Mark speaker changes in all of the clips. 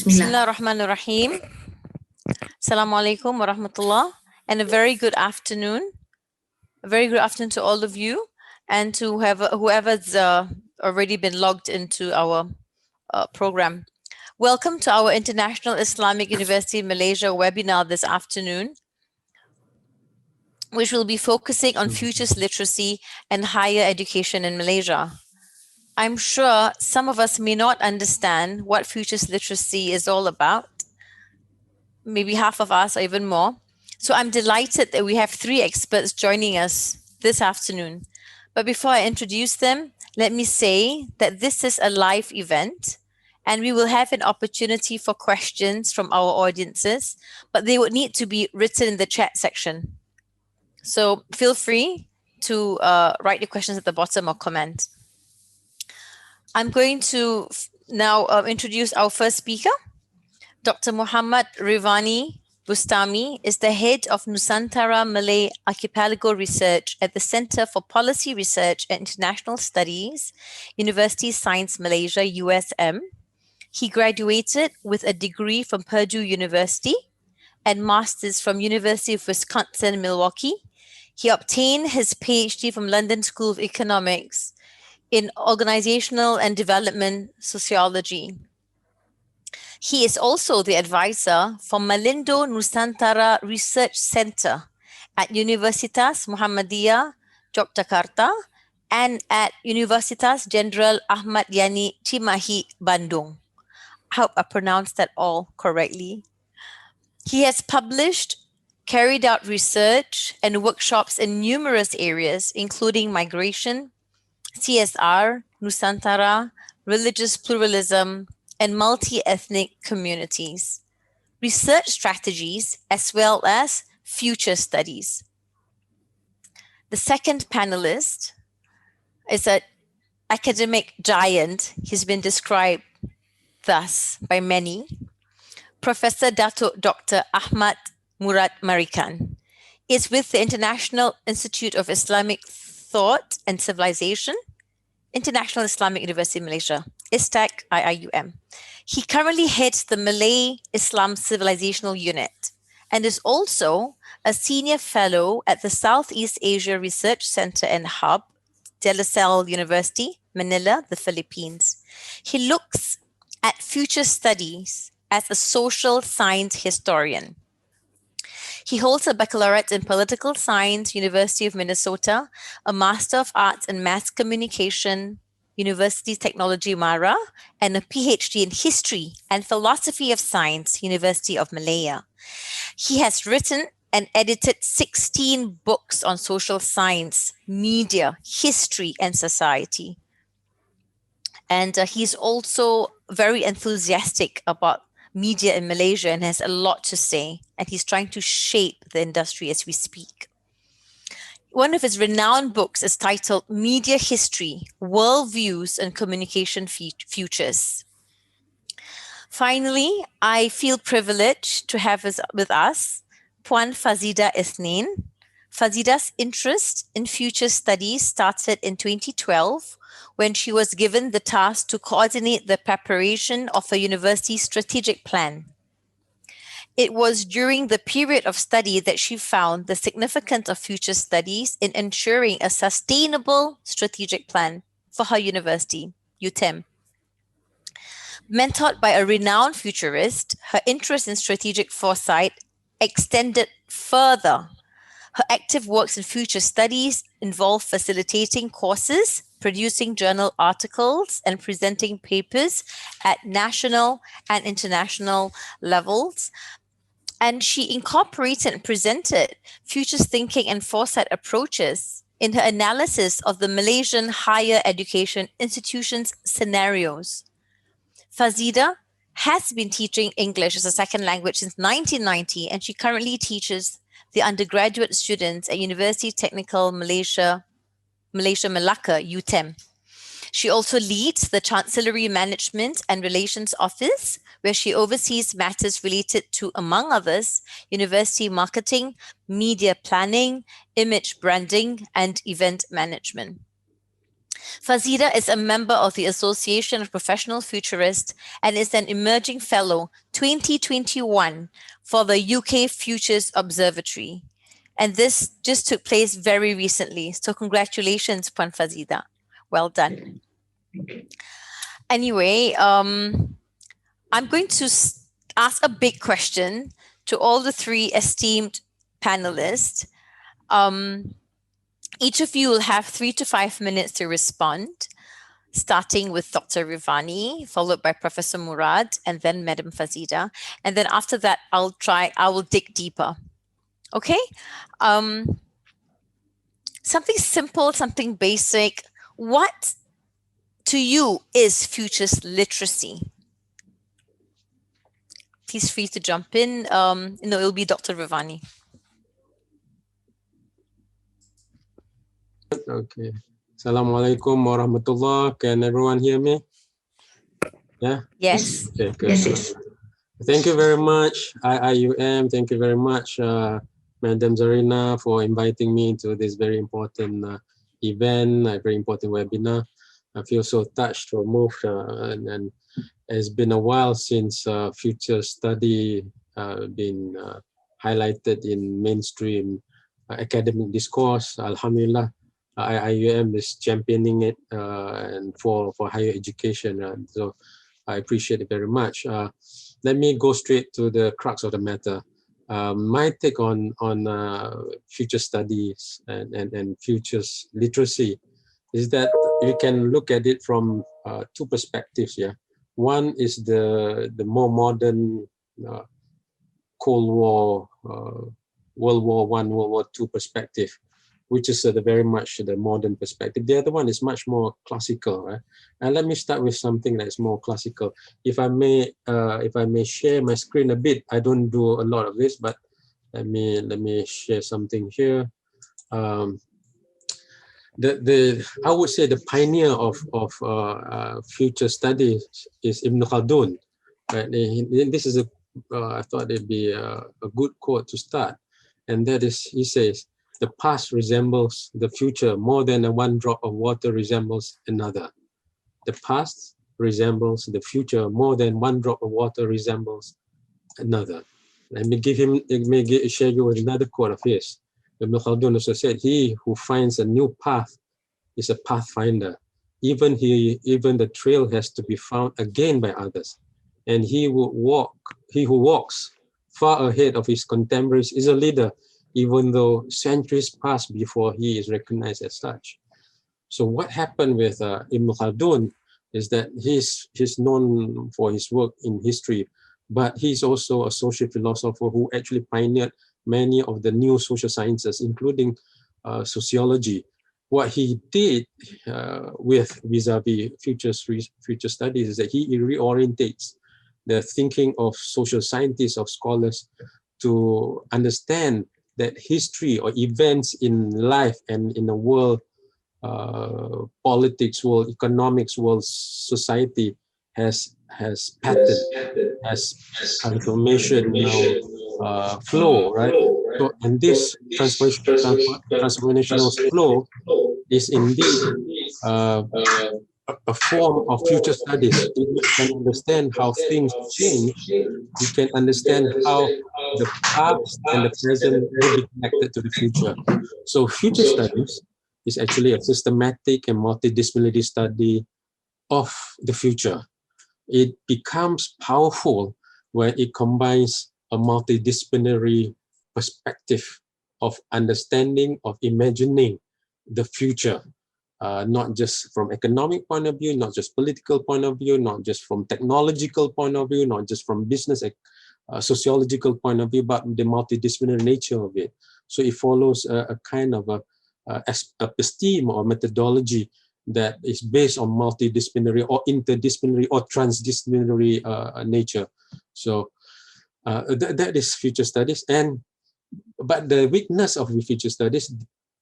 Speaker 1: Bismillah.
Speaker 2: Bismillah ar-Rahman ar-Rahim. Assalamu alaikum wa rahmatullah. And a very good afternoon. A very good afternoon to all of you and to whoever's already been logged into our program. Welcome to our International Islamic University Malaysia webinar this afternoon, which will be focusing on futures literacy and higher education in Malaysia. I'm sure some of us may not understand what futures literacy is all about. Maybe half of us or even more. So I'm delighted that we have 3 experts joining us this afternoon. But before I introduce them, let me say that this is a live event and we will have an opportunity for questions from our audiences, but they would need to be written in the chat section. So feel free to write your questions at the bottom or comment. I'm going to now introduce our first speaker. Dr. Muhammad Rivani Bustami is the head of Nusantara Malay Archipelago Research at the Center for Policy Research and International Studies, University Science Malaysia, USM. He graduated with a degree from Purdue University and master's from University of Wisconsin, Milwaukee. He obtained his PhD from London School of Economics in Organizational and Development Sociology. He is also the advisor for Malindo Nusantara Research Center at Universitas Muhammadiyah, Yogyakarta, and at Universitas Jenderal Ahmad Yani Cimahi, Bandung. I hope I pronounced that all correctly. He has published, carried out research and workshops in numerous areas, including migration, CSR, Nusantara, religious pluralism, and multi-ethnic communities, research strategies, as well as future studies. The second panelist is an academic giant. He's been described thus by many. Professor Dato Dr. Ahmad Murad Marikan is with the International Institute of Islamic Thought and Civilization, International Islamic University Malaysia, ISTAC IIUM. He currently heads the Malay Islam Civilizational Unit and is also a senior fellow at the Southeast Asia Research Center and Hub, De La Salle University, Manila, the Philippines. He looks at future studies as a social science historian. He holds a baccalaureate in political science, University of Minnesota, a Master of Arts in Mass Communication, University Technology Mara, and a PhD in History and Philosophy of Science, University of Malaya. He has written and edited 16 books on social science, media, history, and society. And he's also very enthusiastic about media in Malaysia and has a lot to say, and he's trying to shape the industry as we speak. One of his renowned books is titled Media History, Worldviews and Communication Futures. Finally, I feel privileged to have with us Puan Fazida Isnin. Fazida's interest in future studies started in 2012 when she was given the task to coordinate the preparation of a university strategic plan. It was during the period of study that she found the significance of future studies in ensuring a sustainable strategic plan for her university, UTEM. Mentored by a renowned futurist, her interest in strategic foresight extended further. Her active works in future studies involve facilitating courses, producing journal articles, and presenting papers at national and international levels. And she incorporated and presented futures thinking and foresight approaches in her analysis of the Malaysian higher education institutions' scenarios. Fazida has been teaching English as a second language since 1990, and she currently teaches the undergraduate students at University Technical Malaysia Melaka, UTEM. She also leads the Chancellery Management and Relations Office, where she oversees matters related to, among others, university marketing, media planning, image branding, and event management. Fazida is a member of the Association of Professional Futurists and is an emerging fellow 2021 for the UK Futures Observatory. And this just took place very recently. So congratulations, Puan Fazida. Well done. Anyway, I'm going to ask a big question to all the three esteemed panelists. Each of you will have 3 to 5 minutes to respond, starting with Dr. Rivani, followed by Professor Murad, and then Madam Fazida. And then after that, I will dig deeper. Okay? Something simple, something basic. What to you is futures literacy? Please free to jump in. It'll be Dr. Rivani.
Speaker 1: Okay. Assalamualaikum warahmatullah. Can everyone hear me? Yeah?
Speaker 2: Yes.
Speaker 1: Okay, good. Yes. Thank you very much, IIUM. Thank you very much, Madam Zarina, for inviting me to this very important event, a very important webinar. I feel so touched or moved, and it's been a while since future study been highlighted in mainstream academic discourse. Alhamdulillah, IIUM is championing it and for higher education. So I appreciate it very much. Let me go straight to the crux of the matter. My take on future studies and futures literacy is that you can look at it from two perspectives. Yeah, one is the more modern Cold War, World War I, World War II perspective, which is very much the modern perspective. The other one is much more classical, right? And let me start with something that's more classical. If I may share my screen a bit. I don't do a lot of this, but let me share something here. I would say the pioneer of future studies is Ibn Khaldun. Right? This is I thought it'd be a good quote to start, and that is, he says, "The past resembles the future more than one drop of water resembles another. The past resembles the future more than one drop of water resembles another." Let me share you with another quote of his. Ibn Khaldun also said, "He who finds a new path is a pathfinder. Even the trail has to be found again by others. And he who walks far ahead of his contemporaries is a leader, even though centuries pass before he is recognized as such." So what happened with Ibn Khaldun is that he's known for his work in history, but he's also a social philosopher who actually pioneered many of the new social sciences, including sociology. What he did with vis-a-vis future studies is that he reorientates the thinking of social scientists, of scholars, to understand that history or events in life and in the world, politics, world economics, world society has pattern, has transformational flow, right? So, and this transformational flow is indeed a form of future studies. If you can understand how things change, you can understand how the past and the present will be connected to the future. So future studies is actually a systematic and multidisciplinary study of the future. It becomes powerful when it combines a multidisciplinary perspective of understanding, of imagining the future. Not just from economic point of view, not just political point of view, not just from technological point of view, not just from business sociological point of view, but the multidisciplinary nature of it. So it follows a kind of a episteme or methodology that is based on multidisciplinary or interdisciplinary or transdisciplinary nature. So that is future studies. But the weakness of future studies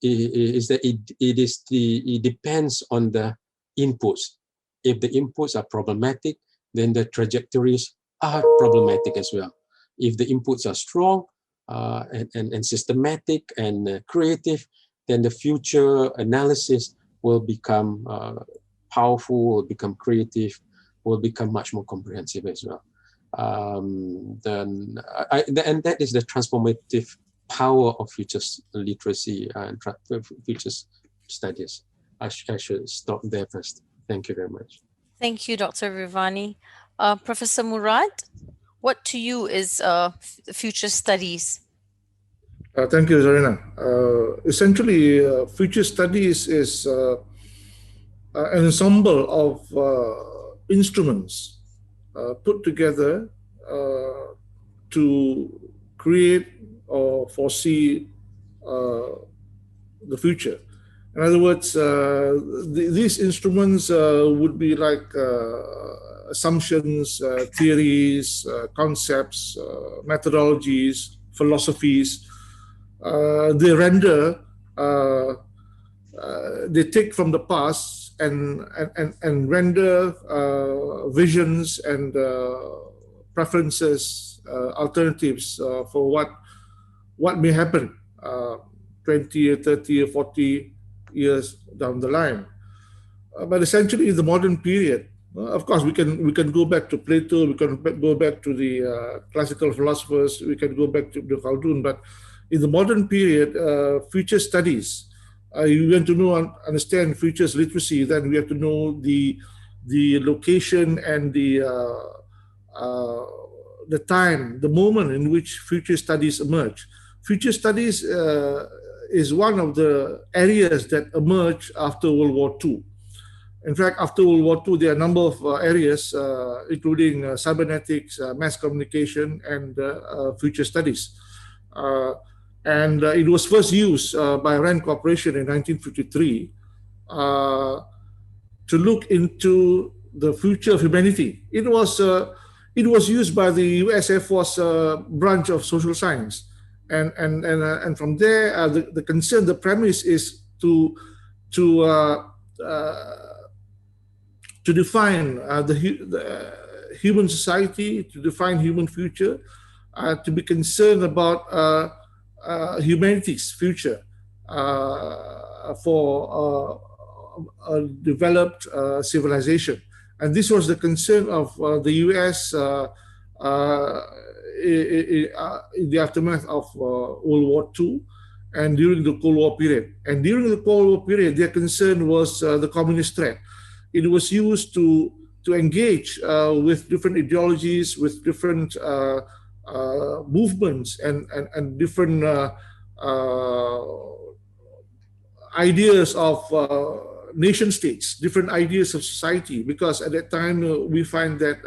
Speaker 1: is that it depends on the inputs. If the inputs are problematic, then the trajectories are problematic as well. If the inputs are strong and systematic and creative, then the future analysis will become powerful, will become creative, will become much more comprehensive as well. And that is the transformative power of futures literacy and futures studies. I should stop there first. Thank you very much.
Speaker 2: Thank you, Dr. Rivani. Professor Murad, what to you is future studies?
Speaker 3: Thank you, Zarina. Essentially, future studies is an ensemble of instruments put together to create or foresee the future. In other words, these instruments would be like assumptions, theories, concepts, methodologies, philosophies. They render, they take from the past and render visions and preferences, alternatives for what may happen 20 or 30 or 40 years down the line. But essentially, in the modern period, of course, we can go back to Plato, we can go back to the classical philosophers, we can go back to Ibn Khaldun, but in the modern period, future studies, you want to know and understand futures literacy, then we have to know the location and the time, the moment in which future studies emerge. Future studies is one of the areas that emerged after World War II. In fact, after World War II, there are a number of areas, including cybernetics, mass communication, and future studies. And it was first used by Rand Corporation in 1953 to look into the future of humanity. It was used by the U.S. Air Force branch of social science. And from there, the concern, the premise is to define the human society, to define human future, to be concerned about humanity's future for a developed civilization. And this was the concern of the U.S. In the aftermath of World War II and during the Cold War period. And during the Cold War period, their concern was the communist threat. It was used to engage with different ideologies, with different movements and different ideas of nation states, different ideas of society, because at that time we find that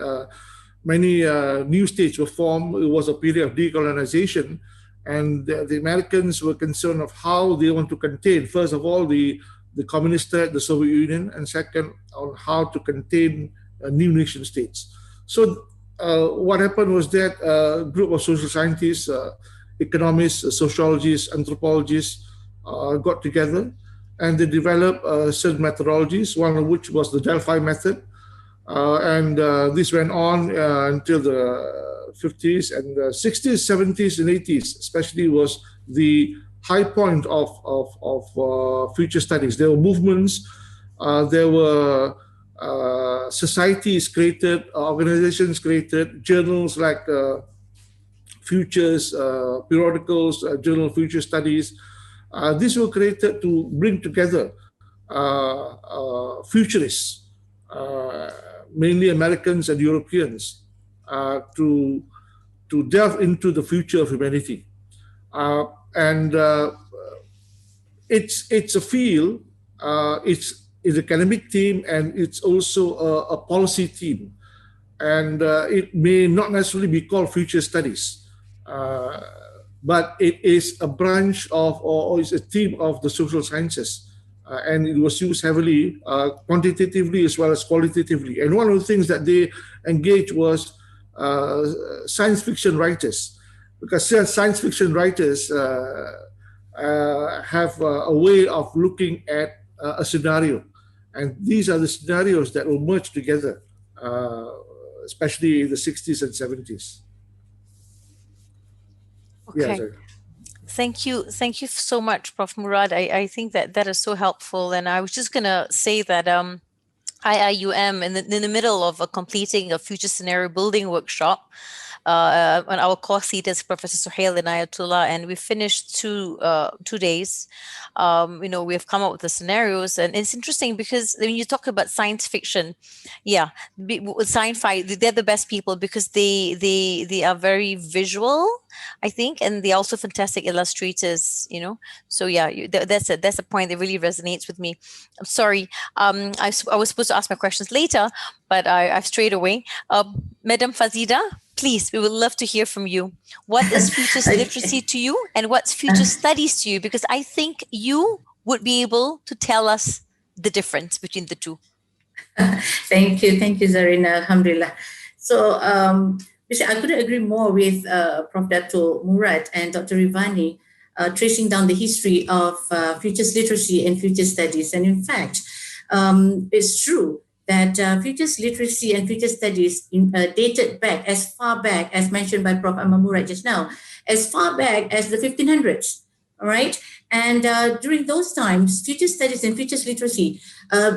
Speaker 3: many new states were formed. It was a period of decolonization, and the Americans were concerned of how they want to contain, first of all, the communist threat, the Soviet Union, and second, on how to contain new nation states. So what happened was that a group of social scientists, economists, sociologists, anthropologists got together, and they developed certain methodologies, one of which was the Delphi method. And this went on until the 50s and 60s, 70s, and 80s, especially was the high point of future studies. There were movements, there were societies created, organizations created, journals like Futures, periodicals, Journal of Future Studies. These were created to bring together futurists, mainly Americans and Europeans, to delve into the future of humanity. And it's a field, it's an academic team, and it's also a policy team. And it may not necessarily be called future studies, but it is a branch of, or is a team of the social sciences. And it was used heavily, quantitatively as well as qualitatively. And one of the things that they engaged was science fiction writers, because science fiction writers have a way of looking at a scenario. And these are the scenarios that will merge together, especially in the 60s and 70s.
Speaker 2: Okay.
Speaker 3: Yeah,
Speaker 2: Thank you. Thank you so much, Prof. Murad. I think that is so helpful. And I was just going to say that IIUM in the middle of completing a future scenario building workshop. On our course leaders, Professor Suhail and Ayatullah, and we finished 2 days. We have come up with the scenarios, and it's interesting because when you talk about science fiction, sci-fi, they're the best people because they are very visual, I think, and they're also fantastic illustrators. So yeah, that's a point that really resonates with me. I'm sorry, I was supposed to ask my questions later, but I've strayed away. Madam Fazida, please, we would love to hear from you. What is futures literacy to you, and what's future studies to you? Because I think you would be able to tell us the difference between the two.
Speaker 4: Thank you, Zarina. Alhamdulillah. So, I couldn't agree more with Prof. Dato Murad and Dr. Rivani, tracing down the history of futures literacy and future studies. And in fact, it's true that futures literacy and future studies dated back as far back as mentioned by Prof. Murad just now, as far back as the 1500s. All right. And during those times, future studies and futures literacy,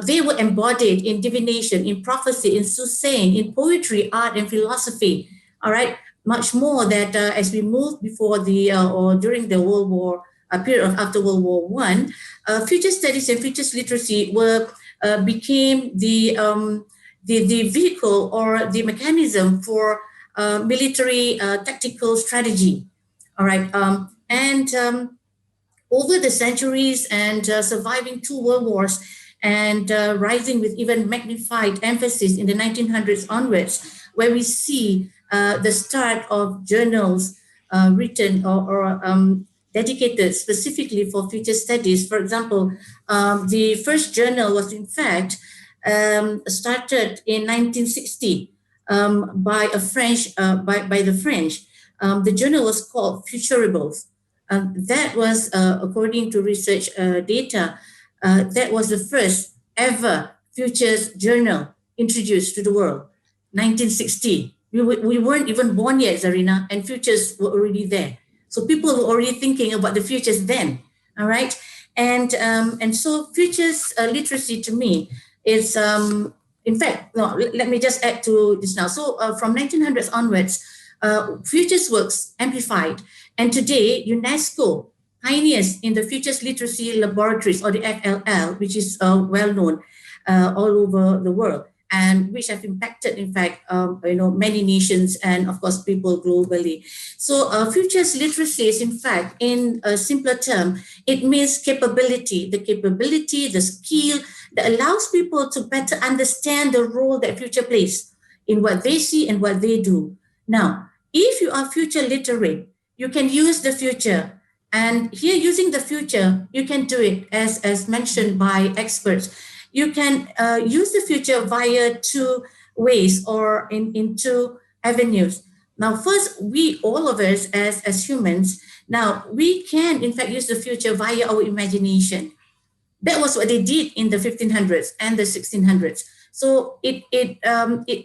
Speaker 4: they were embodied in divination, in prophecy, in soothsaying, in poetry, art, and philosophy. All right. Much more that as we moved before or during the World War period of after World War I, future studies and futures literacy became the vehicle or the mechanism for military tactical strategy. All right. Over the centuries and surviving 2 world wars and rising with even magnified emphasis in the 1900s onwards, where we see the start of journals written or dedicated specifically for future studies. For example, the first journal was in fact started in 1960 by the French. The journal was called Futurables. That was, according to research data, that was the first ever futures journal introduced to the world. 1960. We weren't even born yet, Zarina, and futures were already there. So people were already thinking about the futures then. All right. And so futures literacy to me is, in fact, no, let me just add to this now. So from 1900s onwards, futures works amplified. And today, UNESCO pioneers in the futures literacy laboratories, or the FLL, which is well known all over the world, and which have impacted, in fact, many nations and, of course, people globally. So futures literacy is, in fact, in a simpler term, it means capability, the skill that allows people to better understand the role that future plays in what they see and what they do. Now, if you are future literate, you can use the future. And here, using the future, you can do it as mentioned by experts. You can use the future via 2 ways or in 2 avenues. Now, first, all of us as humans, now we can in fact use the future via our imagination. That was what they did in the 1500s and the 1600s. So it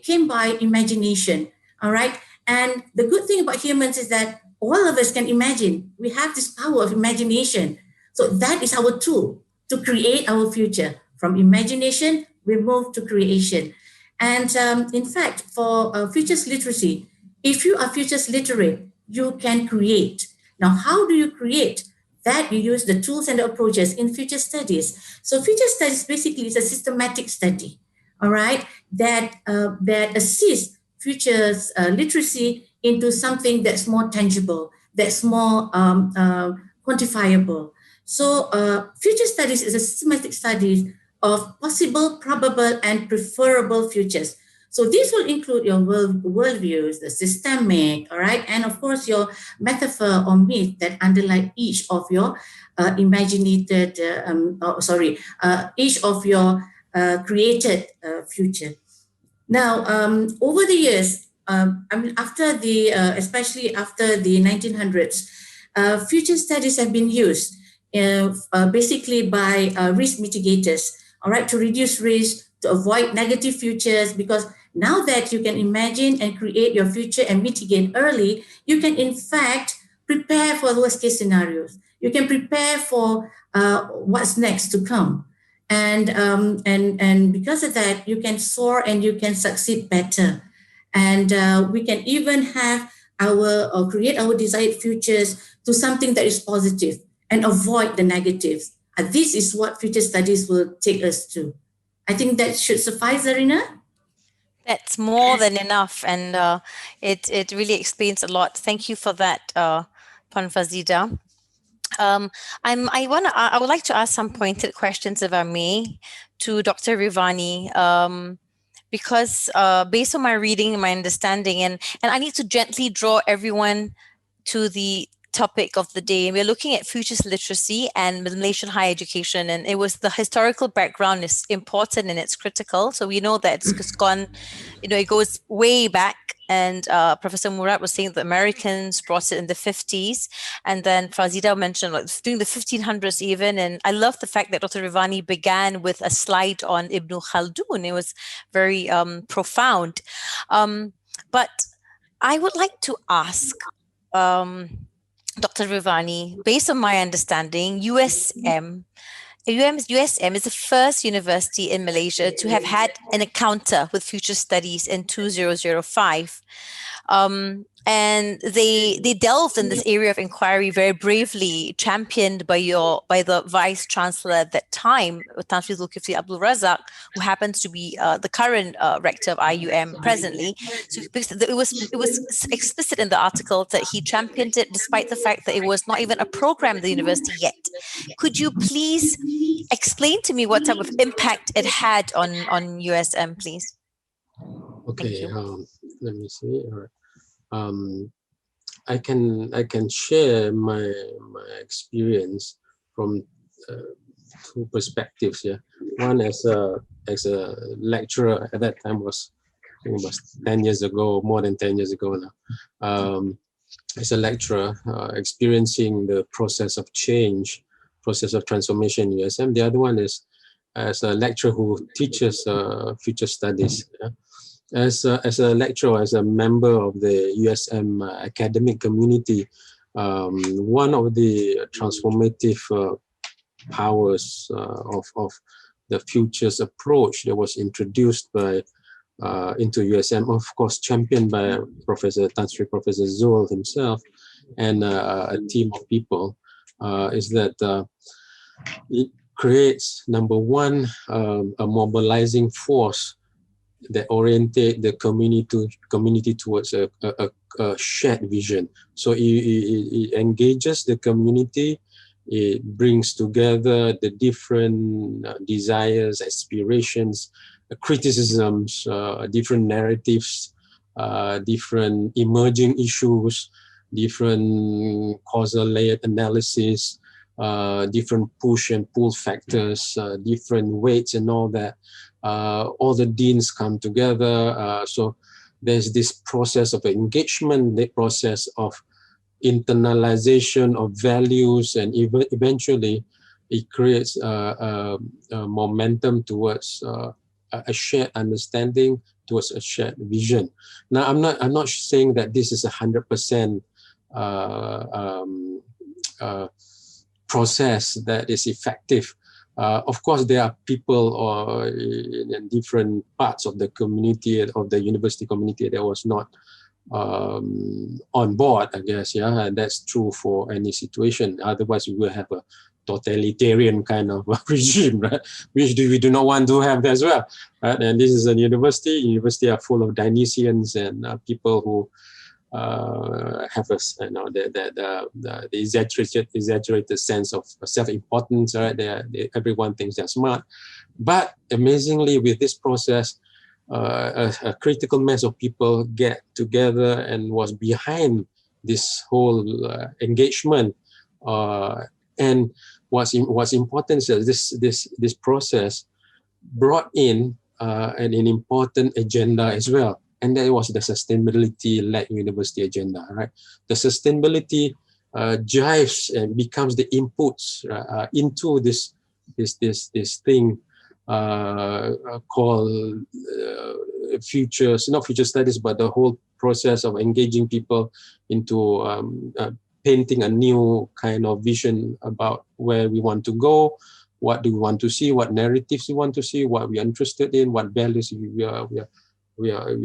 Speaker 4: came by imagination, all right? And the good thing about humans is that all of us can imagine. We have this power of imagination. So that is our tool to create our future. From imagination, we move to creation. And in fact, for futures literacy, if you are futures literate, you can create. Now, how do you create? That you use the tools and the approaches in future studies. So future studies basically is a systematic study, all right, that assists futures literacy into something that's more tangible, that's more quantifiable. So future studies is a systematic study of possible, probable, and preferable futures. So these will include your worldviews, the systemic, all right, and of course your metaphor or myth that underlie each of your each of your created future. Now, over the years, especially after the 1900s, future studies have been used basically by risk mitigators, all right, to reduce risk, to avoid negative futures, because now that you can imagine and create your future and mitigate early, you can in fact prepare for the worst case scenarios. You can prepare for what's next to come. And because of that, you can soar and you can succeed better. And we can even have create our desired futures to something that is positive and avoid the negatives. This is what future studies will take us to. I think that should suffice, Zarina.
Speaker 2: That's more than enough, and it really explains a lot. Thank you for that, Puan Fazida. I would like to ask some pointed questions, if I may, to Dr. Rivani, because based on my reading and my understanding, and I need to gently draw everyone to the topic of the day. We're looking at futures literacy and Malaysian higher education, and it was the historical background is important and it's critical. So we know that it's gone, it goes way back. And Professor Murad was saying the Americans brought it in the 50s. And then Fazida mentioned like during the 1500s even. And I love the fact that Dr. Rivani began with a slide on Ibn Khaldun. It was very profound. But I would like to ask Dr. Rivani, based on my understanding, USM is the first university in Malaysia to have had an encounter with future studies in 2005. And they delved in this area of inquiry very bravely, championed by the Vice Chancellor at that time, Tan Sri Zulkifli Abdul Razak, who happens to be the current rector of IUM presently. So it was explicit in the article that he championed it, despite the fact that it was not even a program at the university yet. Could you please explain to me what type of impact it had on USM, please?
Speaker 1: Okay, let me see. All right. I can share my experience from two perspectives here. One as a lecturer at that time was 10 years ago, more than 10 years ago now. As a lecturer, experiencing the process of change, process of transformation in USM. The other one is as a lecturer who teaches future studies. Yeah? As a lecturer, as a member of the USM academic community, one of the transformative powers of the futures approach that was introduced by into USM, of course, championed by Professor Zul himself and a team of people, is that it creates, number one, a mobilizing force that orientate the community towards a shared vision. So it engages the community. It brings together the different desires, aspirations, criticisms, different narratives, different emerging issues, different causal layered analysis, different push and pull factors, different weights and all that. All the deans come together. So there's this process of engagement, the process of internalization of values, and eventually it creates a momentum towards a shared understanding, towards a shared vision. Now, I'm not saying that this is 100% process that is effective. Of course, there are people in different parts of the community, of the university community, that was not on board, I guess. Yeah, and that's true for any situation. Otherwise, we will have a totalitarian kind of regime, right? Which we do not want to have as well, right? And this is a university. University are full of Dionysians and people who have the exaggerated sense of self-importance, right? Everyone thinks they're smart. But amazingly, with this process, a critical mass of people get together and was behind this whole engagement. And what's important is this process brought in an important agenda as well. And that was the sustainability-led university agenda, right? The sustainability jives and becomes the inputs into this thing called not future studies, but the whole process of engaging people into painting a new kind of vision about where we want to go, what do we want to see, what narratives we want to see, what we are interested in, what values we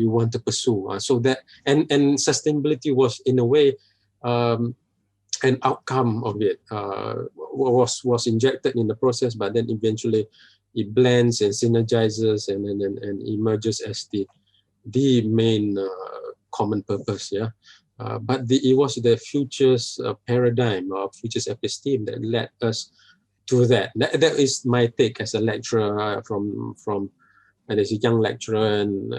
Speaker 1: want to pursue. So that and sustainability was in a way an outcome of it, was injected in the process, but then eventually it blends and synergizes and emerges as the main common purpose. Yeah. But it was the futures paradigm or futures episteme that led us to that. That is my take as a lecturer from as a young lecturer, and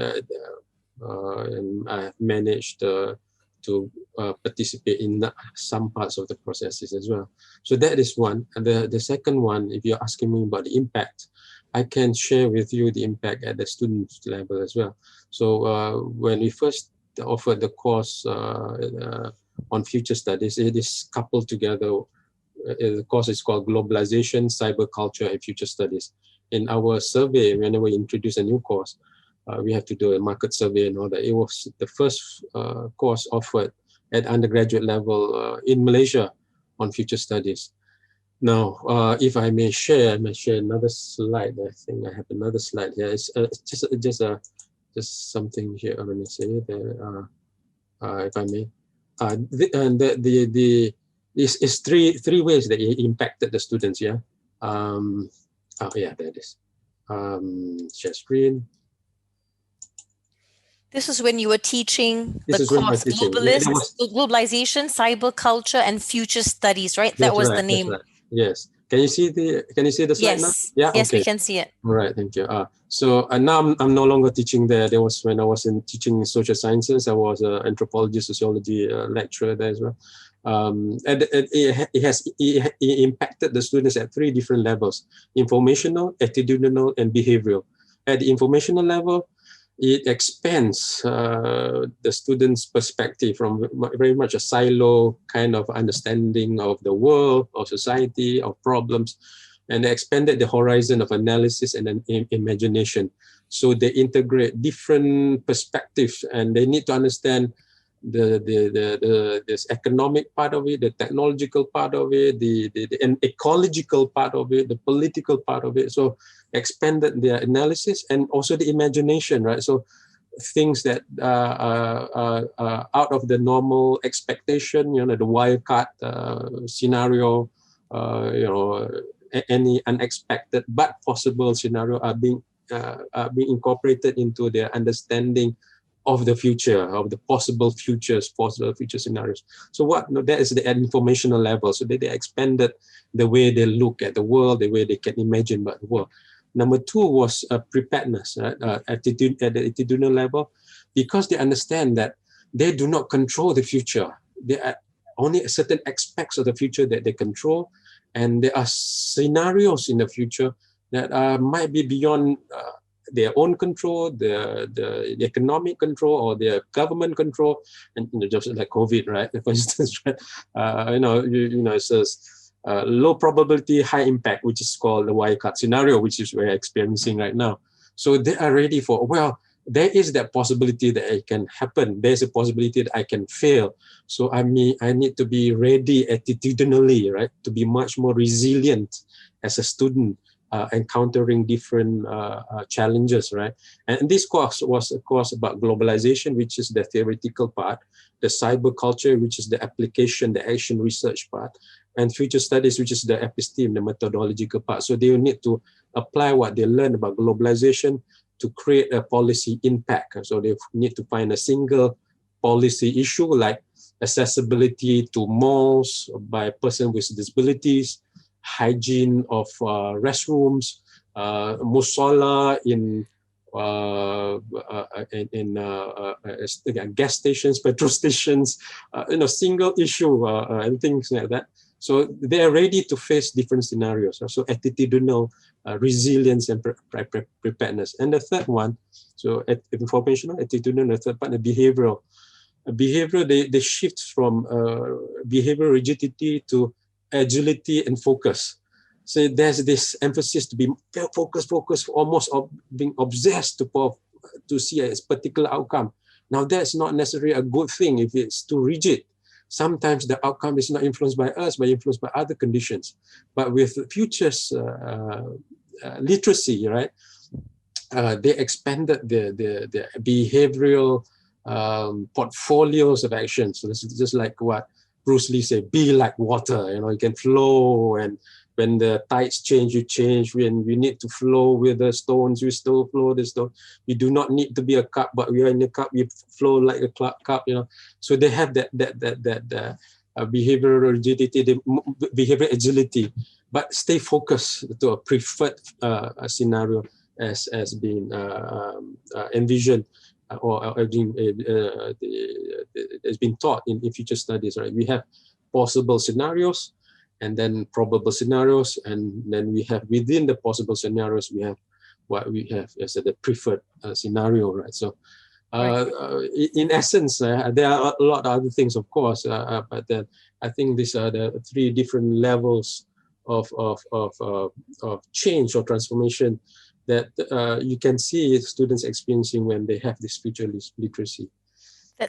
Speaker 1: I managed to participate in some parts of the processes as well. So that is one. And the second one, if you're asking me about the impact, I can share with you the impact at the student level as well. So when we first offered the course on future studies, it is coupled together. The course is called Globalization, Cyber Culture, and Future Studies. In our survey, whenever we introduce a new course, we have to do a market survey and all that. It was the first course offered at undergraduate level in Malaysia on future studies. Now, if I may share another slide. I think I have another slide here. It's just something here. Let me say there, if I may. It's three ways that it impacted the students. Yeah. Yeah, there it is. Share screen.
Speaker 2: This is when you were teaching
Speaker 1: This
Speaker 2: the
Speaker 1: is when I was
Speaker 2: course
Speaker 1: teaching. Yeah,
Speaker 2: Globalization, Cyber Culture, and Future Studies, right? That was
Speaker 1: right,
Speaker 2: the name.
Speaker 1: Right. Yes. Can you see the slide now?
Speaker 2: Yes.
Speaker 1: Yeah.
Speaker 2: Yes,
Speaker 1: Okay.
Speaker 2: we can see it.
Speaker 1: All right. Thank you. So now I'm no longer teaching there. There was when I was teaching social sciences. I was an anthropology, sociology lecturer there as well. And it impacted the students at three different levels: informational, attitudinal, and behavioral. At the informational level, it expands the student's perspective from very much a silo kind of understanding of the world, of society, of problems, and they expanded the horizon of analysis and imagination. So they integrate different perspectives, and they need to understand this economic part of it, the technological part of it, the ecological part of it, the political part of it. So expanded their analysis and also the imagination, right? So things that are out of the normal expectation, the wildcard scenario, any unexpected but possible scenario are being incorporated into their understanding of the future, of the possible future scenarios. So that is the informational level. So they expanded the way they look at the world, the way they can imagine about the world. Number two was preparedness, right? Attitude at the attitudinal level, because they understand that they do not control the future. There are only certain aspects of the future that they control, and there are scenarios in the future that might be beyond their own control, the economic control, or their government control, and just like COVID, right? For instance, right? It says low probability, high impact, which is called the wildcard scenario, which is we're experiencing right now. So they are ready for, well, there is that possibility that it can happen. There's a possibility that I can fail. So I need to be ready attitudinally, right? To be much more resilient as a student. Encountering different challenges, right? And this course was a course about globalization, which is the theoretical part, the cyber culture, which is the application, the action research part, and future studies, which is the episteme, the methodological part. So they will need to apply what they learn about globalization to create a policy impact. So they need to find a single policy issue like accessibility to malls by person with disabilities, hygiene of restrooms, musalla in gas stations, petrol stations, single issue and things like that. So they are ready to face different scenarios. So attitudinal resilience and preparedness. And the third one, so informational, attitudinal, the third part, the behavioral. Behavioral, they shift from behavioral rigidity to agility and focus. So there's this emphasis to be focused, almost being obsessed to see a particular outcome. Now that's not necessarily a good thing if it's too rigid. sometimes the outcome is not influenced by us, but influenced by other conditions. But with futures literacy, right, they expanded the behavioral portfolios of action. So this is just like what Bruce Lee said, be like water, you know, you can flow, and when the tides change, you change. When we need to flow with the stones, we still flow the stone. We do not need to be a cup, but we are in a cup, we flow like a cup, you know. So they have that behavioral rigidity, the behavioral agility, but stay focused to a preferred scenario as being envisioned or has been taught in future studies, right? We have possible scenarios, and then probable scenarios, and then we have within the possible scenarios, we have what we have as the preferred scenario, right? So in essence, there are a lot of other things, of course, but then I think these are the three different levels of change or transformation that you can see students experiencing when they have this future literacy.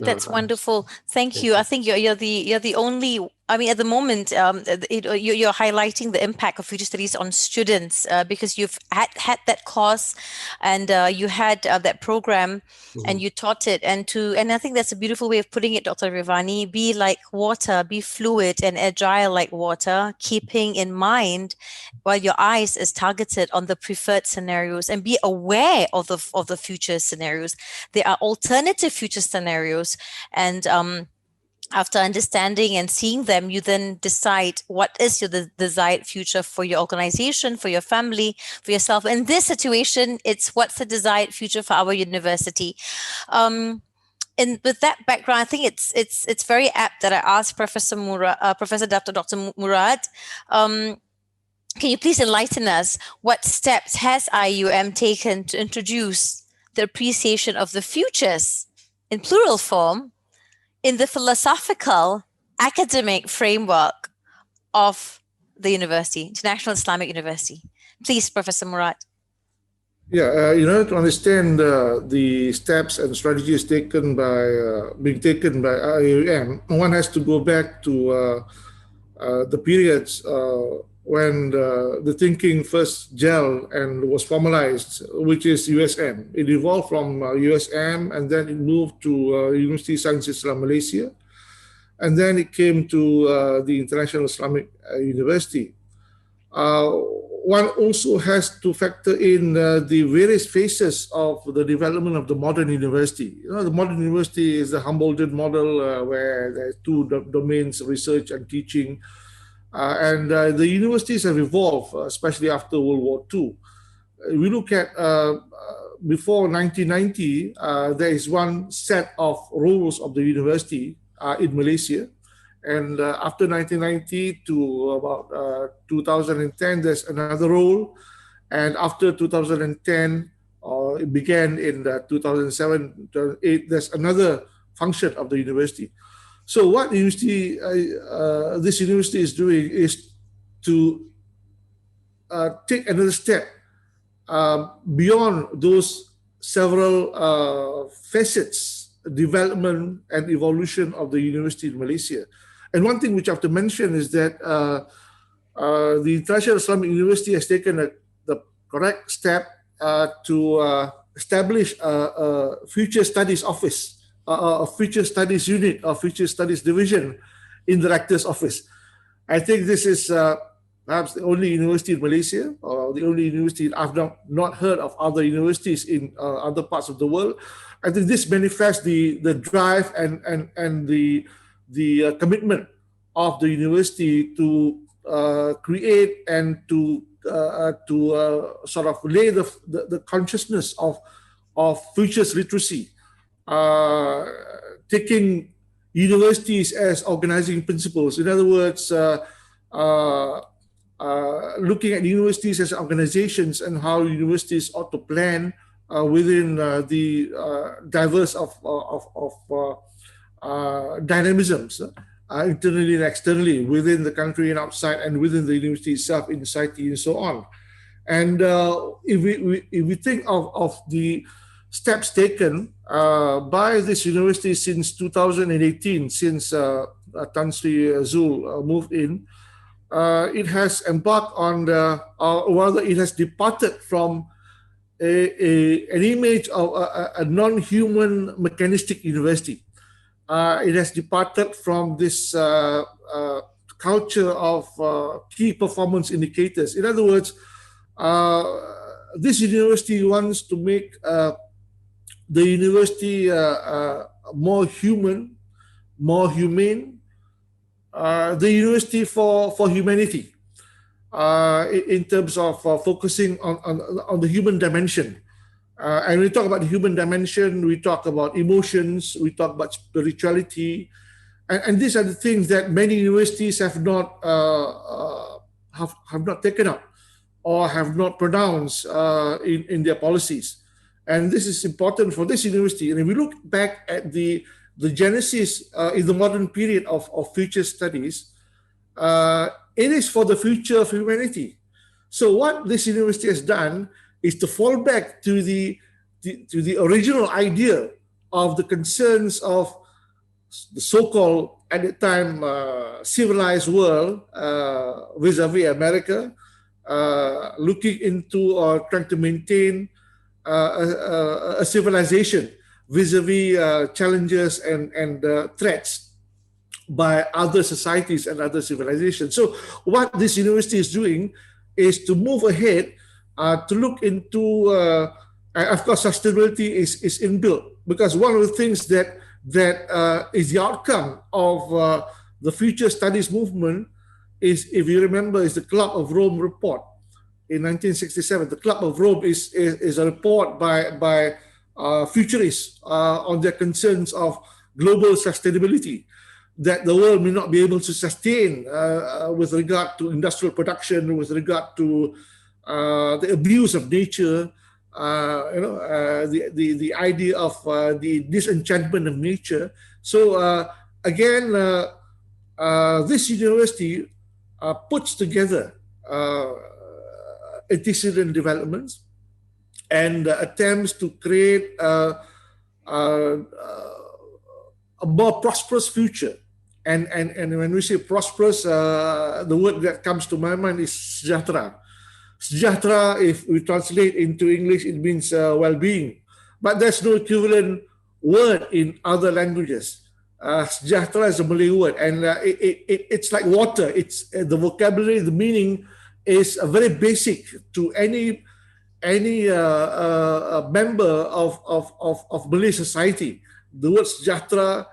Speaker 2: That's wonderful. Thank you. I think you're the only. I mean, at the moment, you're highlighting the impact of future studies on students because you've had that course, and you had that program, and you taught it. And I think that's a beautiful way of putting it, Dr. Rivani. Be like water, be fluid and agile like water, keeping in mind while your eyes is targeted on the preferred scenarios, and be aware of the future scenarios. There are alternative future scenarios, and after understanding and seeing them, you then decide what is your desired future for your organization, for your family, for yourself. In this situation, it's what's the desired future for our university. And with that background, I think it's very apt that I asked Professor Dr. Murad, can you please enlighten us what steps has IUM taken to introduce the appreciation of the futures in plural form in the philosophical academic framework of the university, International Islamic University? Please, Professor Murad.
Speaker 3: Yeah, to understand the steps and strategies being taken by IUM, one has to go back to the periods when the thinking first gelled and was formalized, which is USM. It evolved from USM, and then it moved to University of Science Islam Malaysia, and then it came to the International Islamic University. One also has to factor in the various phases of the development of the modern university. The modern university is the Humboldtian model where there are two domains, research and teaching. And the universities have evolved, especially after World War II. We look at before 1990, there is one set of rules of the university in Malaysia. And after 1990 to about 2010, there's another rule. And after 2010, it began in 2007, 2008, there's another function of the university. So what this university is doing is to take another step beyond those several facets, development and evolution of the university in Malaysia. And one thing which I have to mention is that the International Islamic University has taken the correct step to establish a future studies office, a future studies unit, or future studies division in the rector's office. I think this is perhaps the only university in Malaysia, or the only university I've not heard of other universities in other parts of the world. I think this manifests the drive and the commitment of the university to create and to sort of lay the consciousness of futures literacy, taking universities as organizing principles. In other words, looking at universities as organizations and how universities ought to plan within the diverse of dynamisms, internally and externally, within the country and outside, and within the university itself, in society, and so on. And if we think of the steps taken by this university since 2018, since Tan Sri Zul moved in, it has embarked on or rather it has departed from an image of a non-human mechanistic university. It has departed from this culture of key performance indicators. In other words, this university wants to make the university more human, more humane, the university for humanity, in terms of focusing on the human dimension. And we talk about the human dimension, we talk about emotions, we talk about spirituality, and these are the things that many universities have not taken up or have not pronounced in their policies. And this is important for this university. And if we look back at the genesis in the modern period of future studies, it is for the future of humanity. So what this university has done is to fall back to the original idea of the concerns of the so-called, at the time, civilized world vis-a-vis America, looking into or trying to maintain a civilization vis-a-vis challenges and threats by other societies and other civilizations. So what this university is doing is to move ahead, to look into, of course, sustainability is inbuilt, because one of the things that is the outcome of the future studies movement is, if you remember, is the Club of Rome report in 1967. The Club of Rome is a report by futurists on their concerns of global sustainability, that the world may not be able to sustain with regard to industrial production, with regard to the abuse of nature, the idea of the disenchantment of nature. So again, this university puts together antecedent developments and attempts to create a more prosperous future. And when we say prosperous, the word that comes to my mind is sejahtera. Sejahtera, if we translate into English, it means well-being. But there's no equivalent word in other languages. Sejahtera is a Malay word, and it's like water. It's the vocabulary, the meaning is very basic to any member of Malay society. The word sejahtera,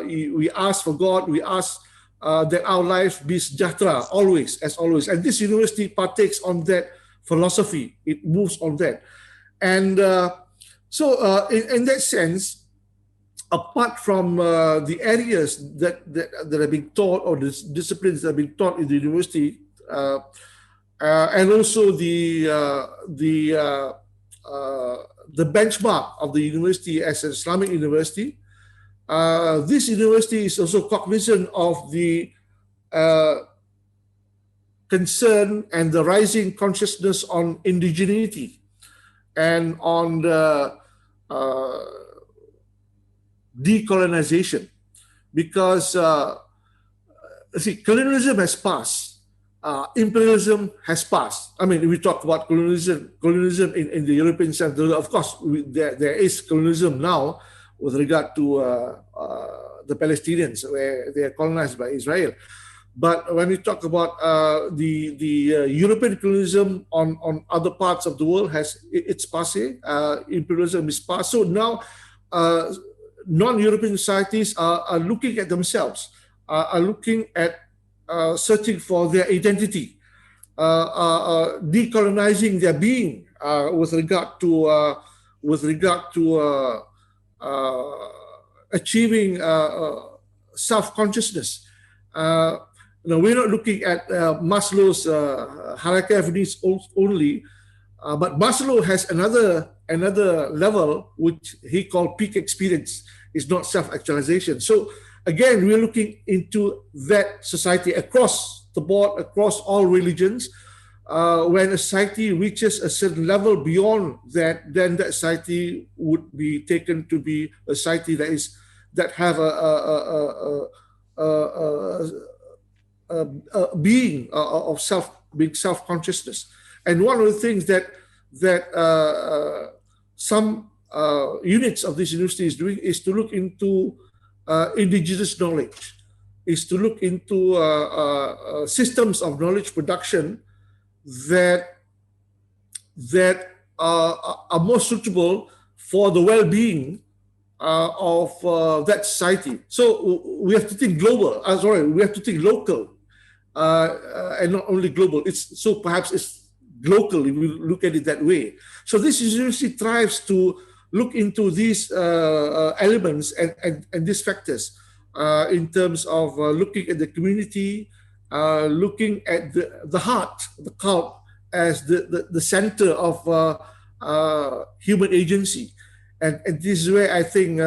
Speaker 3: we ask for God, we ask that our life be sejahtera always, as always. And this university partakes on that philosophy. It moves on that. And so in that sense, apart from the areas that are being taught, or the disciplines that are being taught in the university, and also the benchmark of the university as an Islamic university, this university is also cognizant of the concern and the rising consciousness on indigeneity and on the decolonization, because colonialism has passed, imperialism has passed. I mean, we talk about colonialism in the European sense. Of course, there is colonialism now with regard to the Palestinians, where they are colonized by Israel. But when we talk about the European colonialism on other parts of the world, it's passé. Imperialism is passed. So now non-European societies are looking at themselves, are looking at searching for their identity, decolonizing their being with regard to achieving self-consciousness. We're not looking at Maslow's hierarchy of needs only, but Maslow has another level which he called peak experience. It's not self-actualization. So again, we're looking into that society across the board, across all religions. When a society reaches a certain level beyond that, then that society would be taken to be a society that have a being of being self-consciousness. And one of the things that some units of this university is doing is to look into indigenous knowledge, is to look into systems of knowledge production that are more suitable for the well-being of that society. So we have to think global. We have to think local, and not only global. Perhaps it's local if we look at it that way. So this university tries to look into these elements and these factors in terms of looking at the community, looking at the heart, the cult, as the center of human agency. And this is where I think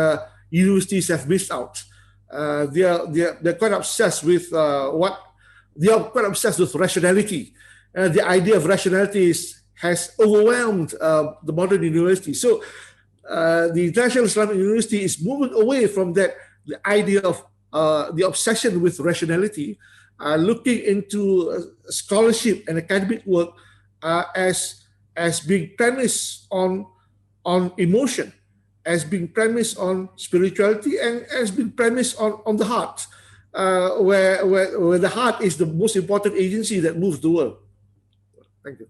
Speaker 3: universities have missed out. They're quite obsessed with rationality. The idea of rationality has overwhelmed the modern university. So the International Islamic University is moving away from the idea of the obsession with rationality, looking into scholarship and academic work as being premised on emotion, as being premised on spirituality, and as being premised on the heart, where the heart is the most important agency that moves the world. Thank you.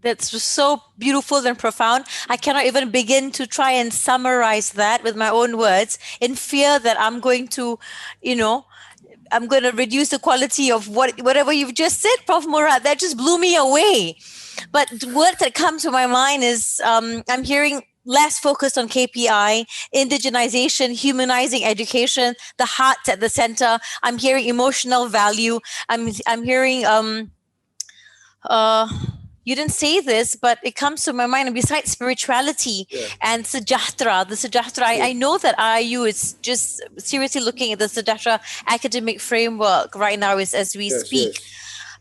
Speaker 2: That's so beautiful and profound. I cannot even begin to try and summarize that with my own words, in fear that I'm going to, I'm going to reduce the quality of whatever you've just said, Prof. Murad. That just blew me away. But the word that comes to my mind is I'm hearing less focus on KPI, indigenization, humanizing education, the heart at the center. I'm hearing emotional value. I'm hearing you didn't say this, but it comes to my mind. And besides spirituality and Sejahtera, I know that IU is just seriously looking at the Sejahtera academic framework right now as we speak.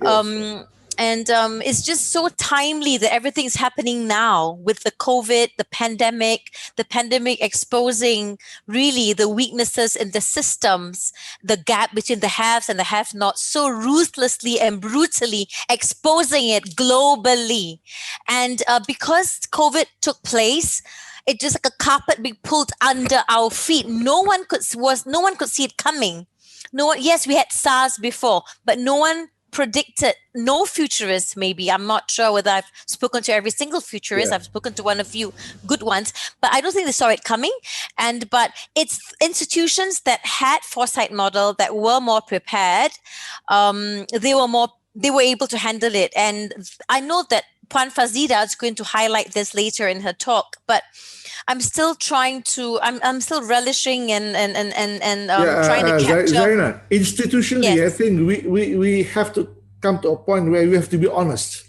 Speaker 3: Yes.
Speaker 2: And it's just so timely that everything's happening now with the COVID, the pandemic exposing really the weaknesses in the systems, the gap between the haves and the have-nots, so ruthlessly and brutally exposing it globally. And because COVID took place, it just like a carpet being pulled under our feet. No one could see it coming. Yes, we had SARS before, but no one predicted, no futurist maybe. I'm not sure whether I've spoken to every single futurist. I've spoken to one of few good ones, but I don't think they saw it coming. But it's institutions that had foresight model, that were more prepared. They were able to handle it. And I know that Puan Fazida is going to highlight this later in her talk, but I'm still trying to, I'm still relishing and trying to capture.
Speaker 3: Zarina, institutionally, I think we have to come to a point where we have to be honest.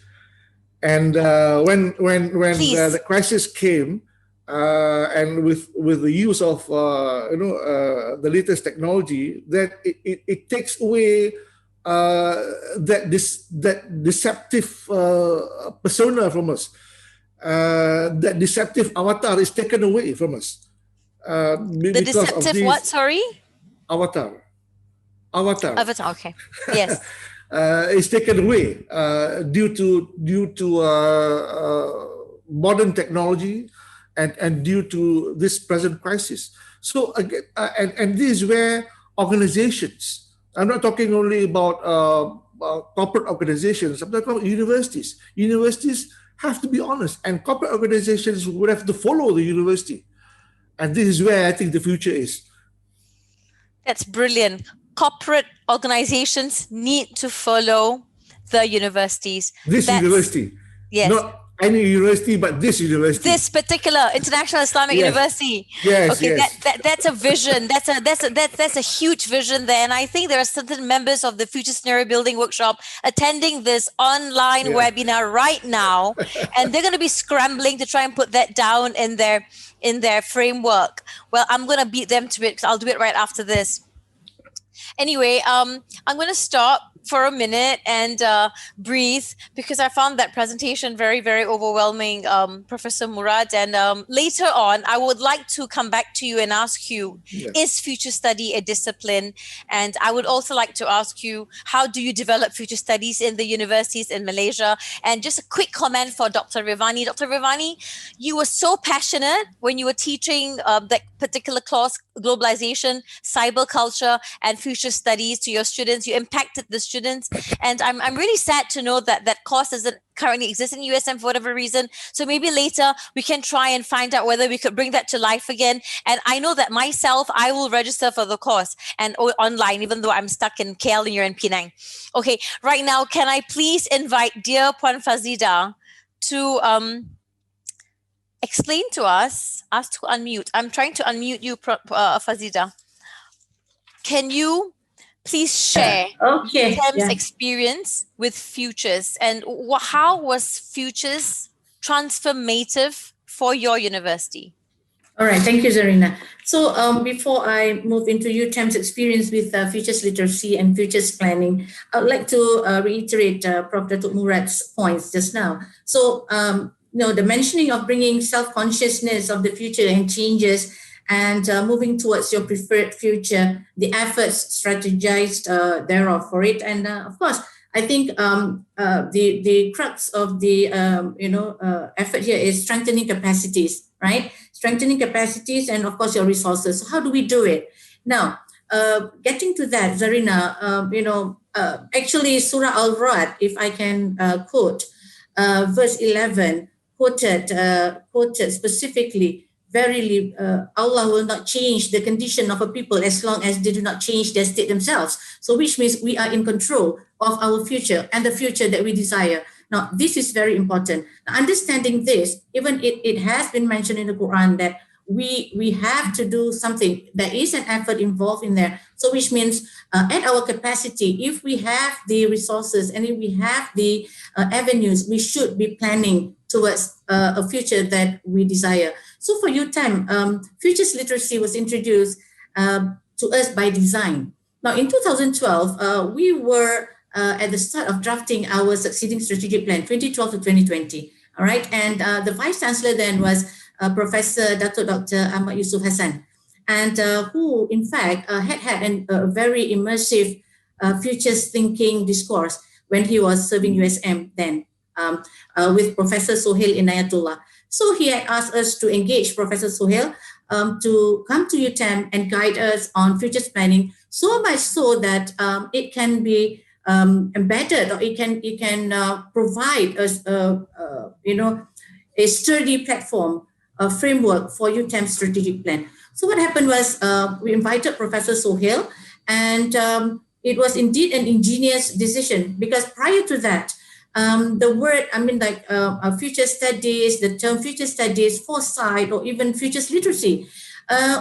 Speaker 3: And when the crisis came, and with the use of the latest technology, that it takes away that deceptive persona from us. That deceptive avatar is taken away from us.
Speaker 2: The deceptive what? Sorry?
Speaker 3: Avatar.
Speaker 2: Avatar. Okay. Yes.
Speaker 3: Is taken away due to modern technology and due to this present crisis. So again, and this is where organizations. I'm not talking only about corporate organizations. I'm talking about universities. Universities have to be honest, and corporate organizations would have to follow the university. And this is where I think the future is.
Speaker 2: That's brilliant. Corporate organizations need to follow the universities.
Speaker 3: University.
Speaker 2: Yes.
Speaker 3: Not any university, but this university.
Speaker 2: This particular International Islamic University.
Speaker 3: Yes.
Speaker 2: Okay,
Speaker 3: yes.
Speaker 2: That's a vision. That's a huge vision there. And I think there are certain members of the Future Scenario Building Workshop attending this online webinar right now, and they're going to be scrambling to try and put that down in their framework. Well, I'm going to beat them to it because I'll do it right after this. Anyway, I'm going to stop for a minute and breathe, because I found that presentation very, very overwhelming, Professor Murad. And later on, I would like to come back to you and ask you, is future study a discipline? And I would also like to ask you, how do you develop future studies in the universities in Malaysia? And just a quick comment for Dr. Rivani. Dr. Rivani, you were so passionate when you were teaching that particular class, globalization, cyber culture, and future studies, to your students. You impacted the students. And I'm really sad to know that that course doesn't currently exist in USM for whatever reason. So maybe later we can try and find out whether we could bring that to life again. And I know that myself, I will register for the course and online, even though I'm stuck in KL and you're in Penang. Okay, right now, can I please invite dear Puan Fazida to explain to us, ask to unmute. I'm trying to unmute you, Fazida. Can you please share UTEM's experience with Futures, and how was Futures transformative for your university?
Speaker 4: All right, thank you, Zarina. So before I move into UTEM's experience with Futures Literacy and Futures Planning, I'd like to reiterate Prof. Datuk Murad's points just now. So, the mentioning of bringing self-consciousness of the future and changes and moving towards your preferred future, the efforts strategized thereof for it. And of course, I think the crux of the effort here is strengthening capacities, right? Strengthening capacities and of course your resources. So how do we do it? Now, getting to that, Zarina, actually Surah Al-Ra'd, if I can quote, verse 11, quoted specifically, verily, Allah will not change the condition of a people as long as they do not change their state themselves. So which means we are in control of our future and the future that we desire. Now, this is very important. Now, understanding this, even it has been mentioned in the Quran that we have to do something. There is an effort involved in there. So which means at our capacity, if we have the resources and if we have the avenues, we should be planning towards a future that we desire. So for UTEM, Futures Literacy was introduced to us by design. Now in 2012, we were at the start of drafting our succeeding strategic plan, 2012 to 2020. All right, and the Vice Chancellor then was Professor Dr. Ahmad Yusuf Hassan, and who in fact had a very immersive futures thinking discourse when he was serving USM then with Professor Sohail Inayatullah. So he had asked us to engage Professor Sohail to come to UTEM and guide us on futures planning, so much so that it can be embedded, or it can provide us a sturdy platform, a framework for UTEM's strategic plan. So what happened was we invited Professor Sohail, and it was indeed an ingenious decision, because prior to that, the word, future studies, the term future studies, foresight, or even futures literacy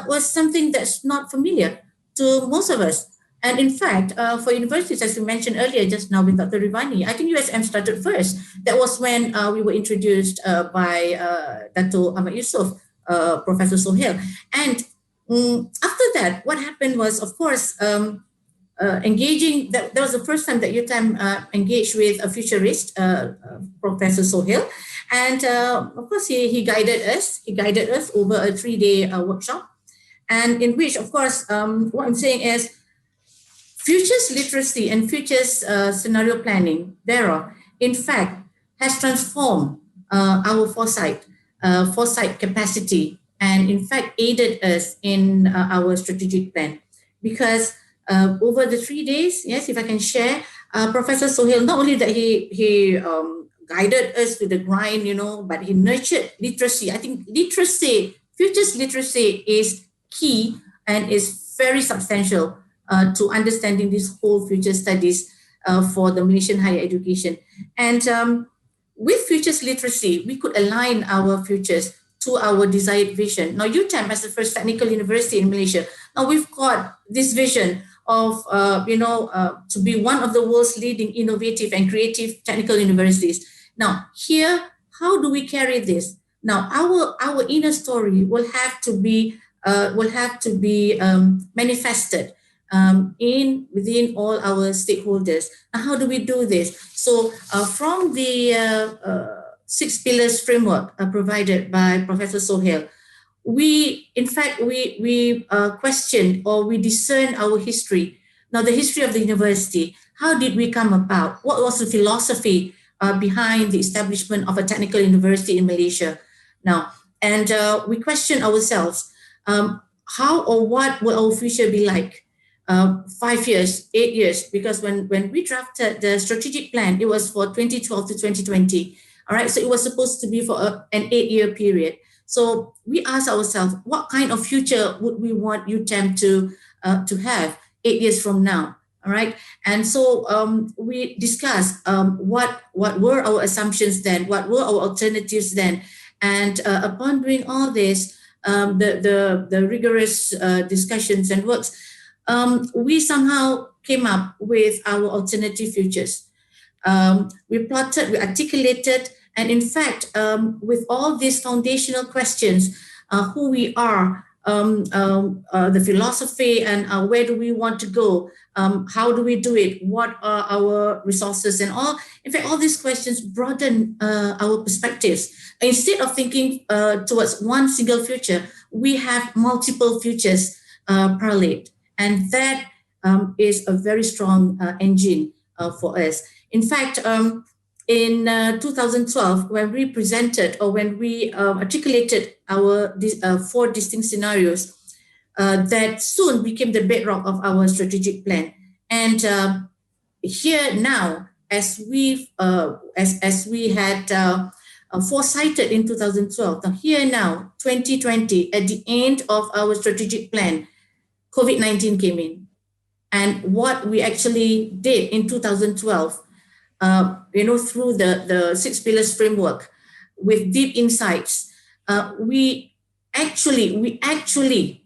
Speaker 4: was something that's not familiar to most of us. And in fact, for universities, as we mentioned earlier just now with Dr. Rivani, I think USM started first. That was when we were introduced by Dato' Ahmad Yusuf, Professor Sohail. And after that, what happened was, of course, engaging, that was the first time that UTEM engaged with a futurist, Professor Sohail. And of course, he guided us. He guided us over a 3-day workshop. And in which, of course, what I'm saying is, futures literacy and futures scenario planning, thereof, in fact, has transformed our foresight capacity, and in fact aided us in our strategic plan. Because over the 3 days, yes, if I can share, Professor Sohail, not only that he guided us to the grind, but he nurtured literacy. I think literacy, futures literacy is key and is very substantial to understanding this whole future studies for the Malaysian higher education. And with futures literacy, we could align our futures to our desired vision. Now, UTEM, as the first technical university in Malaysia, now we've got this vision of, to be one of the world's leading innovative and creative technical universities. Now, here, how do we carry this? Now, our inner story will have to be manifested within all our stakeholders. Now, how do we do this? So from the 6 pillars framework provided by Professor Sohail, we question or we discern our history. Now, the history of the university, how did we come about? What was the philosophy behind the establishment of a technical university in Malaysia? Now, and we question ourselves, how or what will our future be like? 5 years, 8 years, because when we drafted the strategic plan, it was for 2012 to 2020. All right, so it was supposed to be for an 8-year period. So we asked ourselves, what kind of future would we want UTEM to have 8 years from now? All right, and so we discussed what were our assumptions then, what were our alternatives then, and upon doing all this, the rigorous discussions and works, we somehow came up with our alternative futures. We plotted, we articulated, and in fact, with all these foundational questions, who we are, the philosophy, and where do we want to go, how do we do it, what are our resources, and all. In fact, all these questions broaden our perspectives. Instead of thinking towards one single future, we have multiple futures parlayed. And that is a very strong engine for us. In fact, in 2012, when we presented or when we articulated our 4 distinct scenarios, that soon became the bedrock of our strategic plan. And here now, as we had foresighted in 2012, now here now, 2020, at the end of our strategic plan, COVID-19 came in. And what we actually did in 2012, through the 6 pillars framework with deep insights, we actually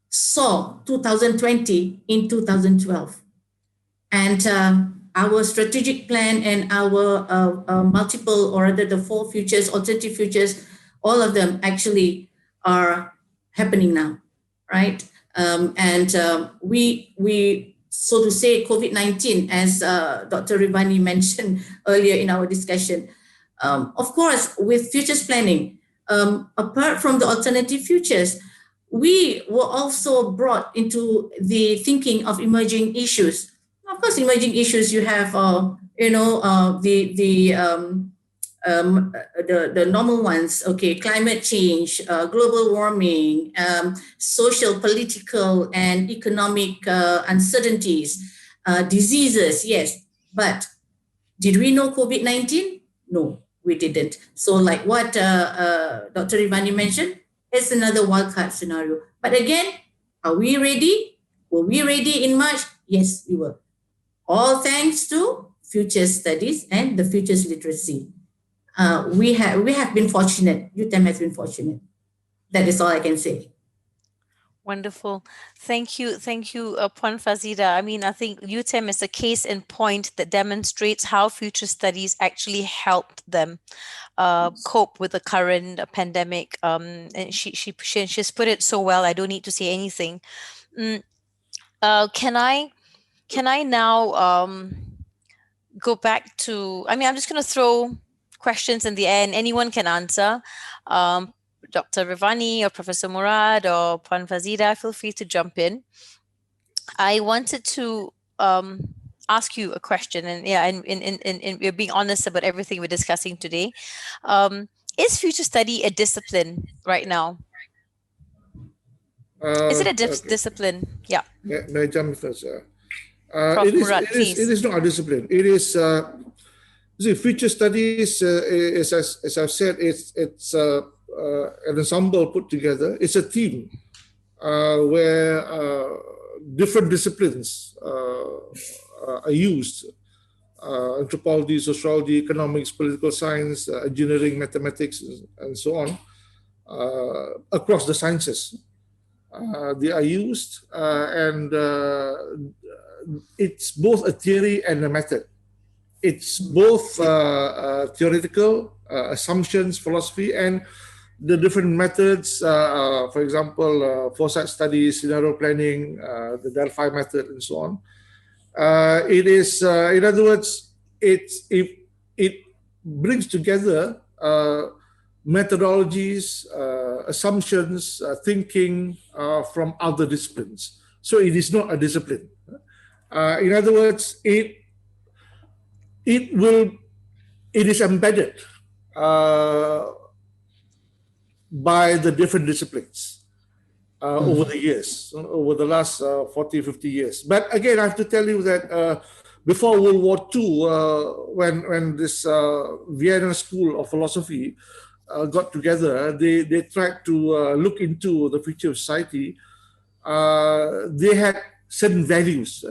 Speaker 4: saw 2020 in 2012. And our strategic plan and our multiple, or rather the 4 futures, alternative futures, all of them actually are happening now, right? We, so to say, COVID-19, as Dr. Rivani mentioned earlier in our discussion, of course, with futures planning, apart from the alternative futures, we were also brought into the thinking of emerging issues. Of course, emerging issues, you have, the normal ones, okay, climate change, global warming, social, political, and economic uncertainties, diseases, yes. But did we know COVID-19? No, we didn't. So like what Dr. Rivani mentioned, it's another wildcard scenario. But again, are we ready? Were we ready in March? Yes, we were. All thanks to futures studies and the futures literacy. We have been fortunate. UTEM has been fortunate. That is all I can say.
Speaker 2: Wonderful. Thank you, Puan Fazida. I mean, I think UTEM is a case in point that demonstrates how future studies actually helped them cope with the current pandemic. And she's put it so well, I don't need to say anything. Can I now go back to, I mean, I'm just going to throw questions in the air and anyone can answer. Dr. Rivani or Professor Murad or Puan Fazida, feel free to jump in. I wanted to ask you a question, and we're being honest about everything we're discussing today. Is future study a discipline right now? Is it a discipline? Yeah.
Speaker 3: May I jump first?
Speaker 2: Murad,
Speaker 3: it is not a discipline. It is future studies. As I've said, it's an ensemble put together. It's a team where different disciplines are used: anthropology, sociology, economics, political science, engineering, mathematics, and so on, across the sciences. They are used, and it's both a theory and a method. It's both theoretical assumptions, philosophy, and the different methods, for example, foresight studies, scenario planning, the Delphi method, and so on. It is, in other words, it brings together methodologies, assumptions, thinking from other disciplines. So it is not a discipline. In other words, it is embedded by the different disciplines over the years, over the last 40, 50 years. But again, I have to tell you that before World War II, when this Vienna School of Philosophy got together, they tried to look into the future of society. They had certain values.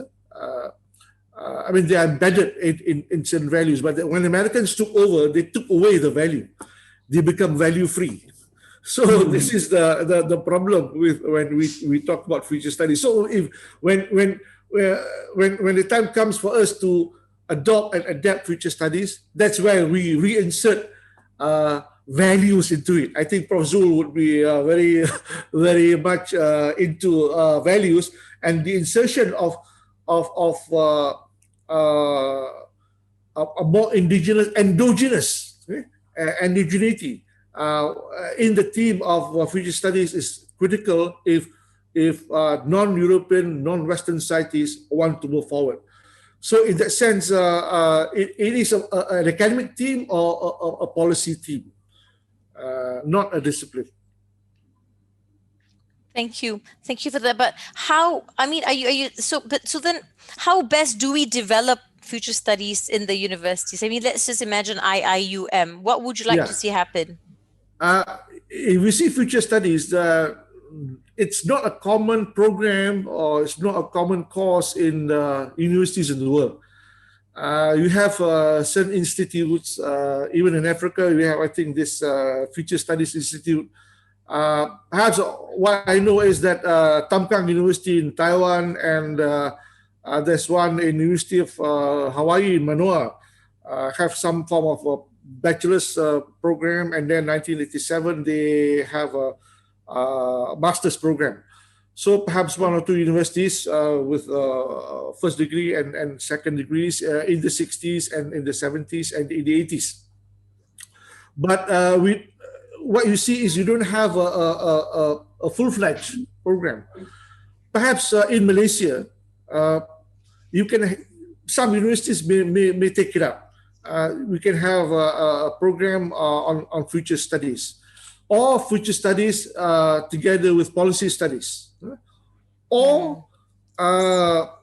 Speaker 3: I mean, they are embedded in certain values, but when the Americans took over, they took away the value. They become value free. So this is the problem with when we talk about future studies. So if when the time comes for us to adopt and adapt future studies, that's where we reinsert values into it. I think Prof. Zul would be very much into values, and the insertion of a more endogenous indigeneity in the theme of future studies is critical if non-European, non-Western societies want to move forward. So in that sense, it is an academic theme or a policy theme, not a discipline.
Speaker 2: Thank you for that. But how? I mean, so then, how best do we develop future studies in the universities? I mean, let's just imagine IIUM. What would you like to see happen?
Speaker 3: If we see future studies, it's not a common program or it's not a common course in universities in the world. You have certain institutes, even in Africa, we have, I think, this Future Studies Institute. Perhaps what I know is that Tamkang University in Taiwan and there's one in University of Hawaii in Manoa have some form of a bachelor's program, and then 1987 they have a master's program. So perhaps one or two universities with first degree and second degrees in the 60s and in the 70s and in the 80s. But what you see is you don't have a full-fledged program. Perhaps in Malaysia, some universities may take it up. We can have a program on future studies, or future studies together with policy studies, or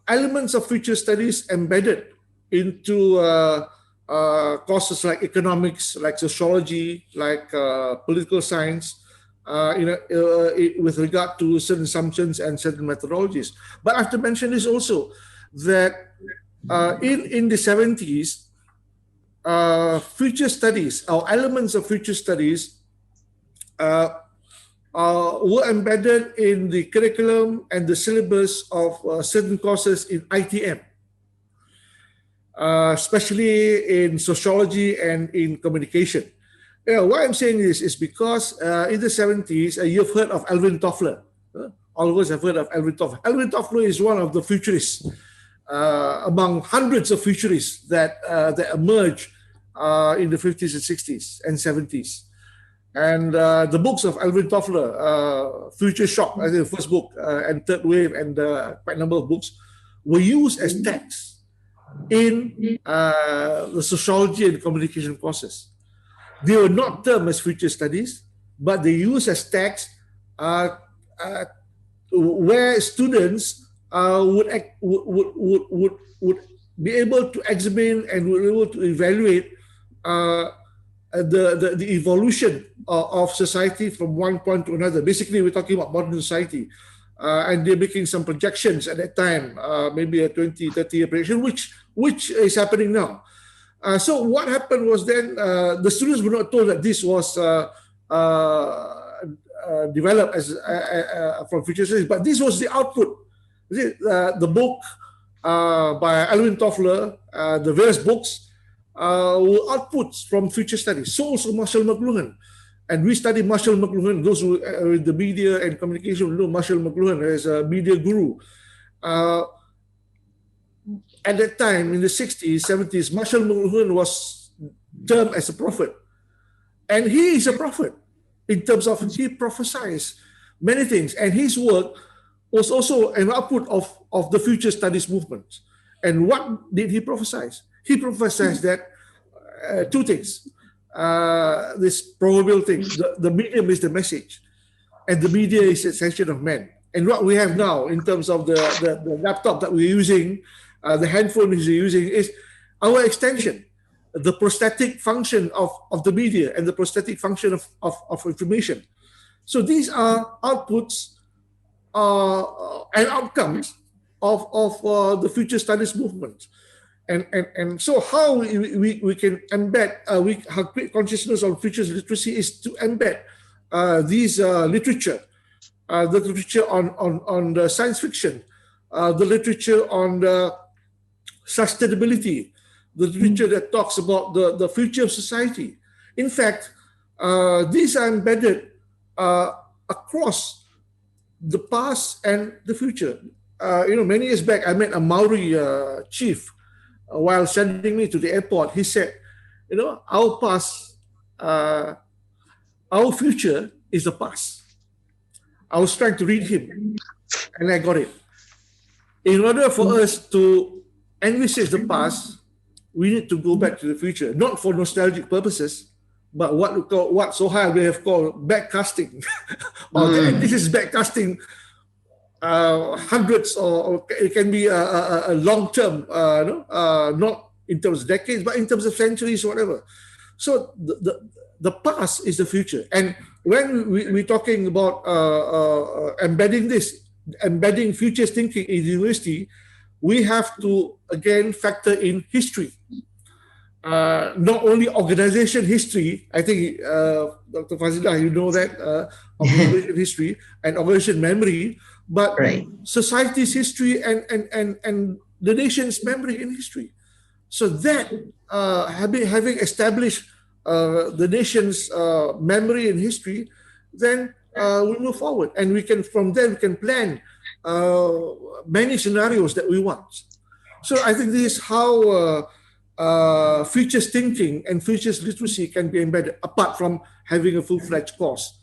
Speaker 3: elements of future studies embedded into courses like economics, like sociology, like political science, with regard to certain assumptions and certain methodologies. But I have to mention this also, that in the 70s, future studies or elements of future studies were embedded in the curriculum and the syllabus of certain courses in ITM, especially in sociology and in communication. Why I'm saying this is because in the 70s, you've heard of Alvin Toffler. All of us have heard of Alvin Toffler. Alvin Toffler is one of the futurists among hundreds of futurists that emerged in the 50s and 60s and 70s. And the books of Alvin Toffler, Future Shock, I think the first book, and Third Wave, and quite a number of books, were used as texts in the sociology and communication courses. They were not termed as future studies, but they used as texts where students would be able to examine and would be able to evaluate the evolution of society from one point to another. Basically, we're talking about modern society. And they're making some projections at that time, maybe a 20, 30-year projection, which is happening now. So what happened was then the students were not told that this was developed as from future studies, but this was the output. The book by Alvin Toffler, the various books were outputs from future studies. So also Marshall McLuhan. And we study Marshall McLuhan. Those who are in the media and communication will know Marshall McLuhan as a media guru. At that time, in the 60s, 70s, Marshall McLuhan was termed as a prophet. And he is a prophet in terms of he prophesies many things. And his work was also an output of the future studies movement. And what did he prophesy? He prophesied that two things. This proverbial thing, the medium is the message, and the media is the extension of man. And what we have now in terms of the laptop that we're using, the handphone we're using is our extension, the prosthetic function of the media and the prosthetic function of information. So these are outputs and outcomes of the future studies movement. And so how we can embed, how create consciousness on futures literacy is to embed these literature, the literature on the science fiction, the literature on the sustainability, the literature that talks about the future of society. In fact, these are embedded across the past and the future. Many years back, I met a Maori chief while sending me to the airport. He said, our past, our future is the past. I was trying to read him, and I got it. In order for us to envisage the past, we need to go back to the future, not for nostalgic purposes, but what Sohail may have called backcasting. This is backcasting hundreds, or it can be a long term, not in terms of decades, but in terms of centuries, whatever. So the past is the future. And when we're talking about embedding futures thinking in university, we have to again factor in history. Not only organization history, I think Dr. Fazilah, you know that, organization history and organization memory, but society's history and the nation's memory and history. So that having established the nation's memory and history, then we move forward, and from there we can plan many scenarios that we want. So I think this is how futures thinking and futures literacy can be embedded, apart from having a full-fledged course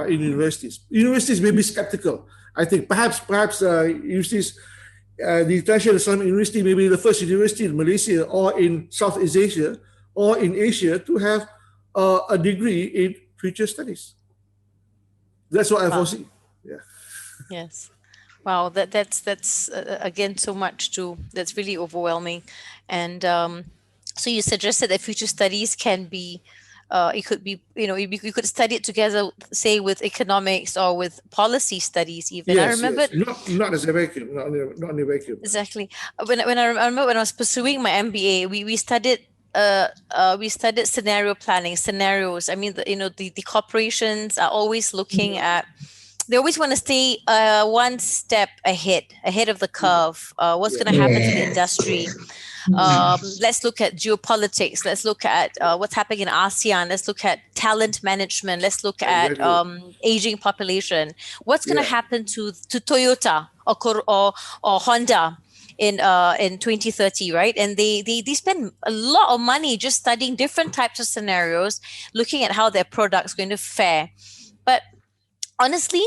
Speaker 3: in universities. Universities may be skeptical. I think perhaps universities, the International Islamic University may be the first university in Malaysia or in Southeast Asia or in Asia to have a degree in future studies. That's what I foresee. Yeah.
Speaker 2: Yes. Wow, that's again so much too. That's really overwhelming. And so you suggested that future studies can be, it could be, you could study it together, say with economics or with policy studies even.
Speaker 3: Yes,
Speaker 2: I remember
Speaker 3: not as a vacuum, not in a vacuum.
Speaker 2: Exactly. When I remember when I was pursuing my MBA, we studied scenario planning, scenarios. I mean, the corporations are always looking at. They always want to stay one step ahead of the curve. What's going to happen to the industry? Let's look at geopolitics. Let's look at what's happening in ASEAN. Let's look at talent management. Let's look at aging population. What's going to happen to Toyota or Honda in 2030, right? And they spend a lot of money just studying different types of scenarios, looking at how their product's going to fare. But honestly,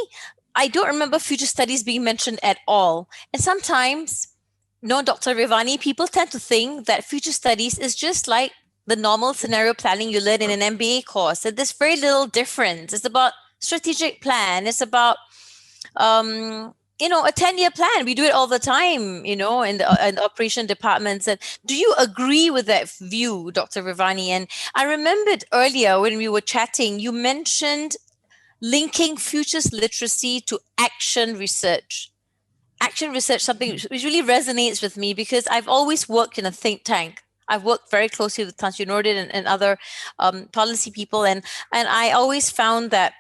Speaker 2: I don't remember future studies being mentioned at all. And sometimes, Dr. Rivani, people tend to think that future studies is just like the normal scenario planning you learn in an MBA course. That there's very little difference. It's about strategic plan. It's about, a 10-year plan. We do it all the time, in the operation departments. And do you agree with that view, Dr. Rivani? And I remembered earlier when we were chatting, you mentioned linking futures literacy to action research. Action research, something which really resonates with me because I've always worked in a think tank. I've worked very closely with Tan Sri Nordin and other policy people. And I always found that,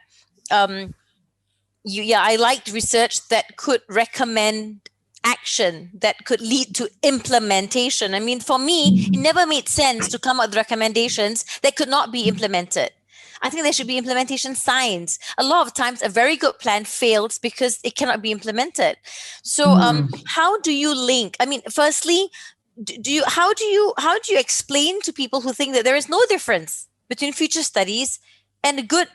Speaker 2: I liked research that could recommend action that could lead to implementation. I mean, for me, it never made sense to come up with recommendations that could not be implemented. I think there should be implementation signs. A lot of times, a very good plan fails because it cannot be implemented. So, how do you link? I mean, firstly, how do you explain to people who think that there is no difference between future studies and good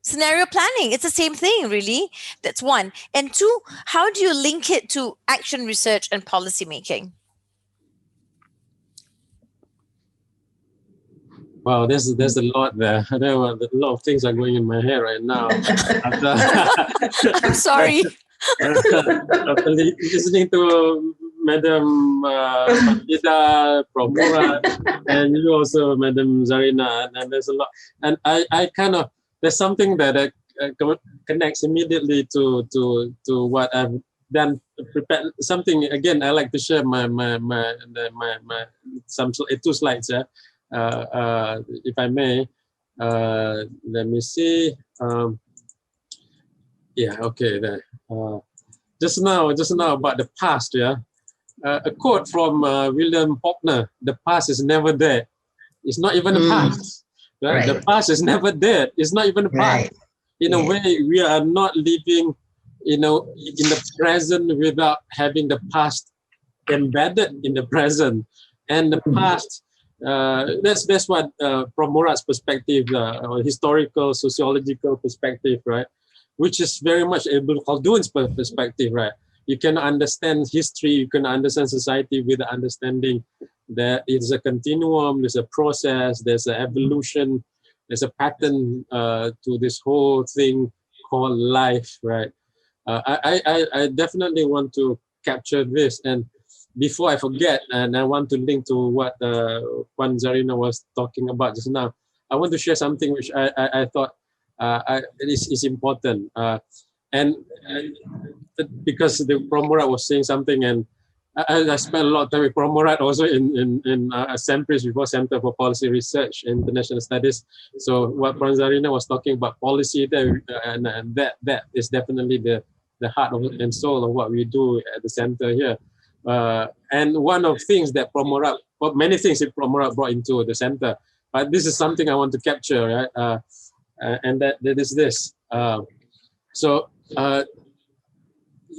Speaker 2: scenario planning? It's the same thing, really. That's one. And two, how do you link it to action research and policy making?
Speaker 1: Wow, there's a lot there. There were a lot of things are going in my head right now.
Speaker 2: I'm sorry.
Speaker 1: After listening to Madam Mahida, Pramura, and you also, Madam Zarina, and there's a lot. And I kind of, there's something that connects immediately to what I've done. Prepared something again. I like to share my some 2 slides. If I may, let me see. Yeah, okay. There. Just now about the past. Yeah, a quote from William Faulkner: "The past is never dead. It's not even the past. Right? The past is never dead. It's not even the past. In a way, we are not living, in the present without having the past embedded in the present, and the past." That's what from Murad's perspective, historical, sociological perspective, right? Which is very much Ibn Khaldun's perspective, right? You can understand history, you can understand society with the understanding that it's a continuum, there's a process, there's an evolution, there's a pattern to this whole thing called life, right? I definitely want to capture this. And before I forget, and I want to link to what Puan Zarina was talking about just now, I want to share something which I thought is important. And because the Pramurad was saying something, and I spent a lot of time with Pramurad also in CEMPRIS before, Center for Policy Research and International Studies. So what Puan Zarina was talking about policy there, and that is definitely the heart and soul of what we do at the center here. And one of things that Pramurad, well, many things that Pramurad brought into the center, but this is something I want to capture, right? And that is this.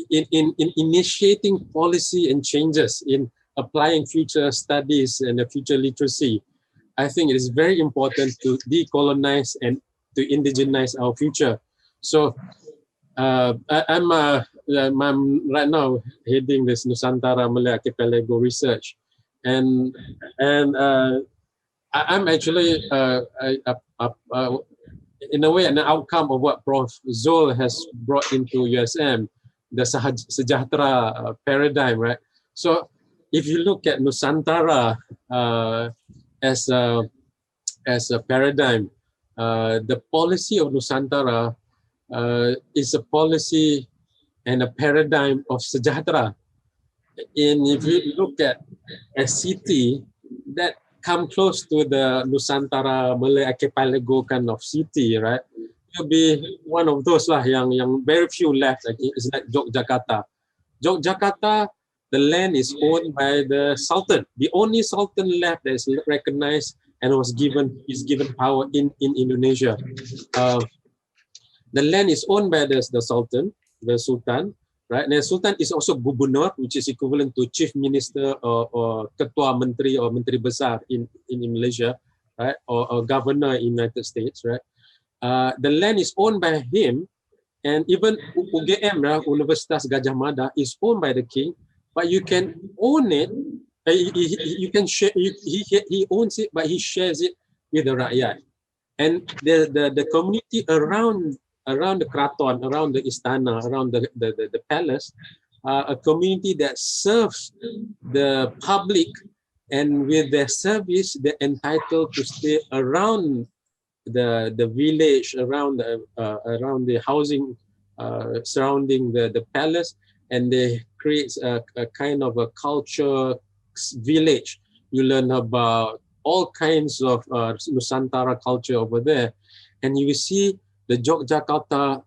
Speaker 1: In initiating policy and changes in applying future studies and future literacy, I think it is very important to decolonize and to indigenize our future. So I'm right now heading this Nusantara Malay Archipelago research, and I'm actually in a way an outcome of what Prof. Zul has brought into USM, the Sejahtera paradigm, right? So if you look at Nusantara as a paradigm, the policy of Nusantara is a policy and a paradigm of Sejahtera. And if you look at a city that come close to the Nusantara Malay Archipelago kind of city, right? It'll be one of those lah yang very few left. It's like Yogyakarta. Yogyakarta, the land is owned by the Sultan. The only Sultan left that is recognized and is given power in Indonesia. The land is owned by the Sultan, the Sultan, right? And the Sultan is also Gubernur, which is equivalent to Chief Minister or Ketua Menteri or Menteri Besar in Malaysia, right? Or Governor in United States, right? The land is owned by him, and even UGM, right? Universitas Gajah Mada, is owned by the king, but you can own it. You can share. He owns it, but he shares it with the rakyat, and the community around the Kraton, around the Istana, around the palace, a community that serves the public, and with their service, they're entitled to stay around the village, around the housing surrounding the palace, and they create a kind of a culture village. You learn about all kinds of Nusantara culture over there, and you see the Yogyakarta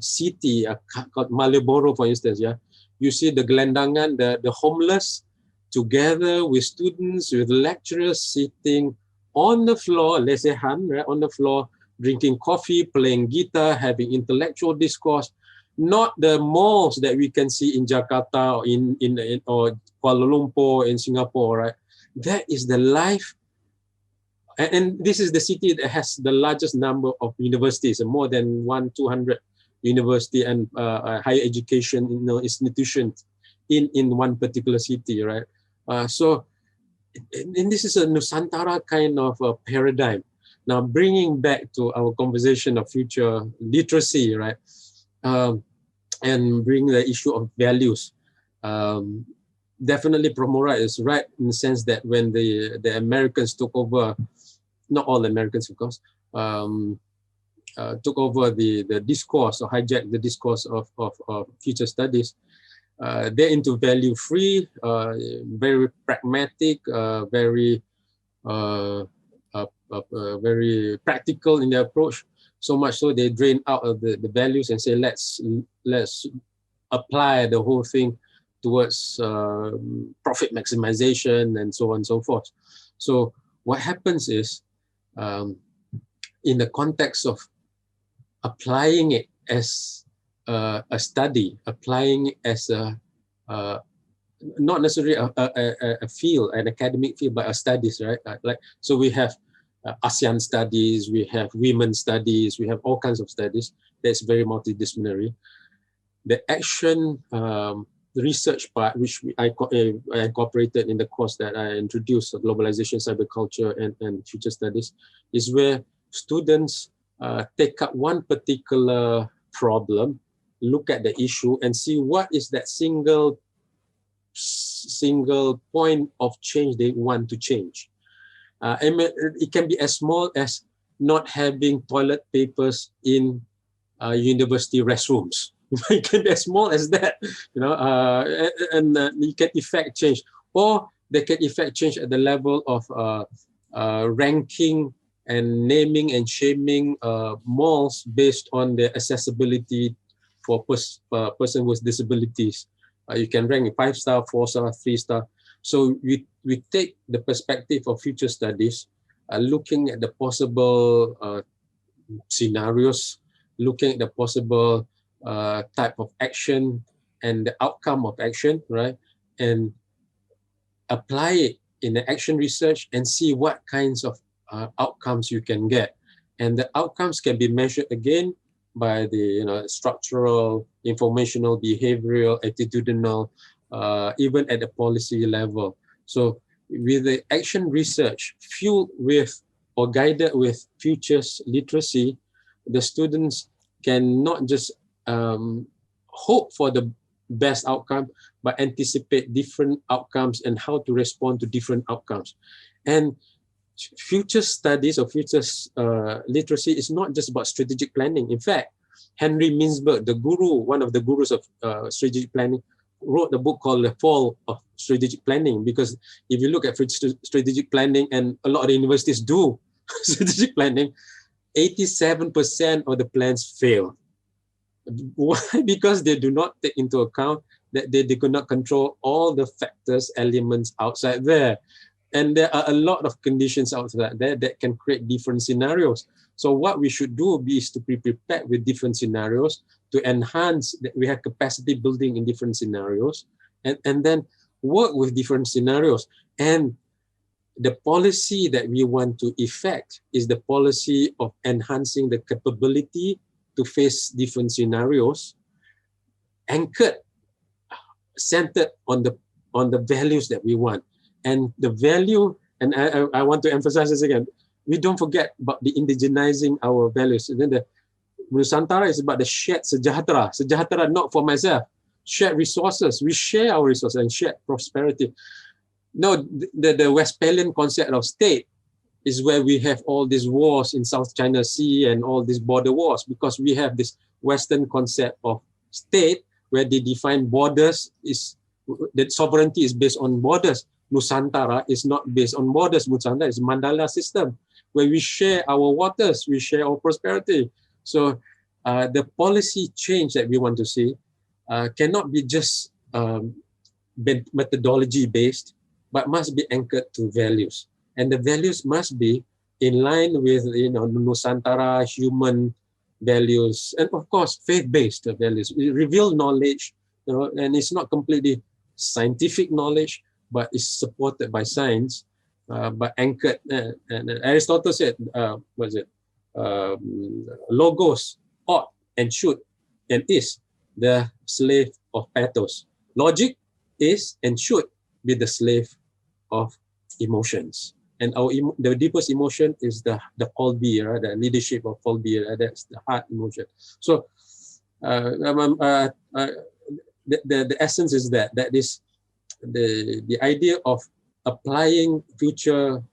Speaker 1: city, called Malioboro, for instance. Yeah, you see the gelandangan, the homeless, together with students, with lecturers sitting on the floor, lesehan, right, on the floor, drinking coffee, playing guitar, having intellectual discourse, not the malls that we can see in Jakarta or in or Kuala Lumpur in Singapore, right? That is the life. And this is the city that has the largest number of universities, more than 200 university and higher education institutions in one particular city, right? So, and this is a Nusantara kind of a paradigm. Now, bringing back to our conversation of future literacy, right? And bring the issue of values. Definitely Promora is right in the sense that when the Americans took over, not all Americans, of course, took over the discourse or hijacked the discourse of future studies. They're into value-free, very pragmatic, very very practical in their approach. So much so they drain out of the values and say let's apply the whole thing towards profit maximization and so on and so forth. So what happens is, in the context of applying it as a study, applying it as a not necessarily a field, an academic field, but a studies, right? Like, so we have ASEAN studies, we have women studies, we have all kinds of studies that's very multidisciplinary. The action research part, which I incorporated in the course that I introduced, globalization, cyberculture, and future studies, is where students take up one particular problem, look at the issue, and see what is that single point of change they want to change. And it can be as small as not having toilet papers in university restrooms. It can be as small as that, and you can effect change, or they can effect change at the level of ranking and naming and shaming malls based on their accessibility for person with disabilities. You can rank 5-star, 4-star, 3-star. So we take the perspective of future studies, looking at the possible scenarios, looking at the possible type of action and the outcome of action, right? And apply it in the action research and see what kinds of outcomes you can get. And the outcomes can be measured again by the structural, informational, behavioral, attitudinal, even at the policy level. So with the action research fueled with or guided with futures literacy, the students can not just hope for the best outcome, but anticipate different outcomes and how to respond to different outcomes. And future studies or futures literacy is not just about strategic planning. In fact, Henry Mintzberg, the guru, one of the gurus of strategic planning, wrote a book called The Fall of Strategic Planning, because if you look at strategic planning, and a lot of the universities do strategic planning, 87% of the plans fail. Why? Because they do not take into account that they could not control all the factors, elements outside there. And there are a lot of conditions outside there that can create different scenarios. So what we should do is to be prepared with different scenarios to enhance that we have capacity building in different scenarios, and then work with different scenarios. And the policy that we want to effect is the policy of enhancing the capability to face different scenarios, anchored, centered on the values that we want. And the value, and I want to emphasize this again, we don't forget about the indigenizing our values. And then the Nusantara is about the shared sejahtera. Sejahtera not for myself, shared resources. We share our resources and shared prosperity. No, the Westphalian concept of state is where we have all these wars in South China Sea and all these border wars, because we have this Western concept of state where they define borders, is that sovereignty is based on borders. Nusantara is not based on borders. Nusantara is Mandala system, where we share our waters, we share our prosperity. So the policy change that we want to see cannot be just methodology based, but must be anchored to values. And the values must be in line with Nusantara human values, and of course faith-based values. We reveal knowledge, and it's not completely scientific knowledge, but it's supported by science, but anchored. And Aristotle said, what is it? Logos ought and should and is the slave of pathos. Logic is and should be the slave of emotions. And the deepest emotion is the Kolbe, right? The leadership of Kolbe. That's the heart emotion. So the essence is that is the idea of applying future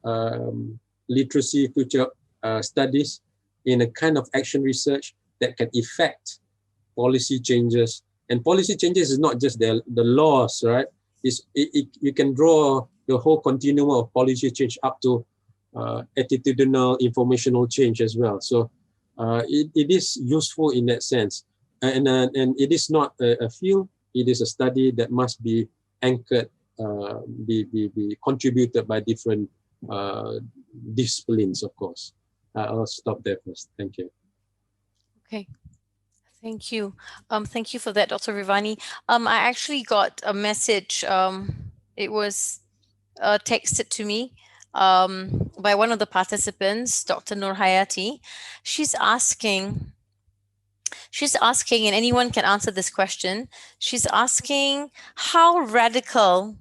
Speaker 1: literacy, future studies in a kind of action research that can affect policy changes. And policy changes is not just the laws, right? You can draw the whole continuum of policy change up to attitudinal, informational change as well. So it is useful in that sense. And it is not a field, it is a study that must be anchored, be contributed by different disciplines, of course. I'll stop there first. Thank you.
Speaker 2: Okay. Thank you. Thank you for that, Dr. Rivani. I actually got a message. It was texted to me by one of the participants, Dr. Nur Hayati. She's asking, and anyone can answer this question. She's asking, how radical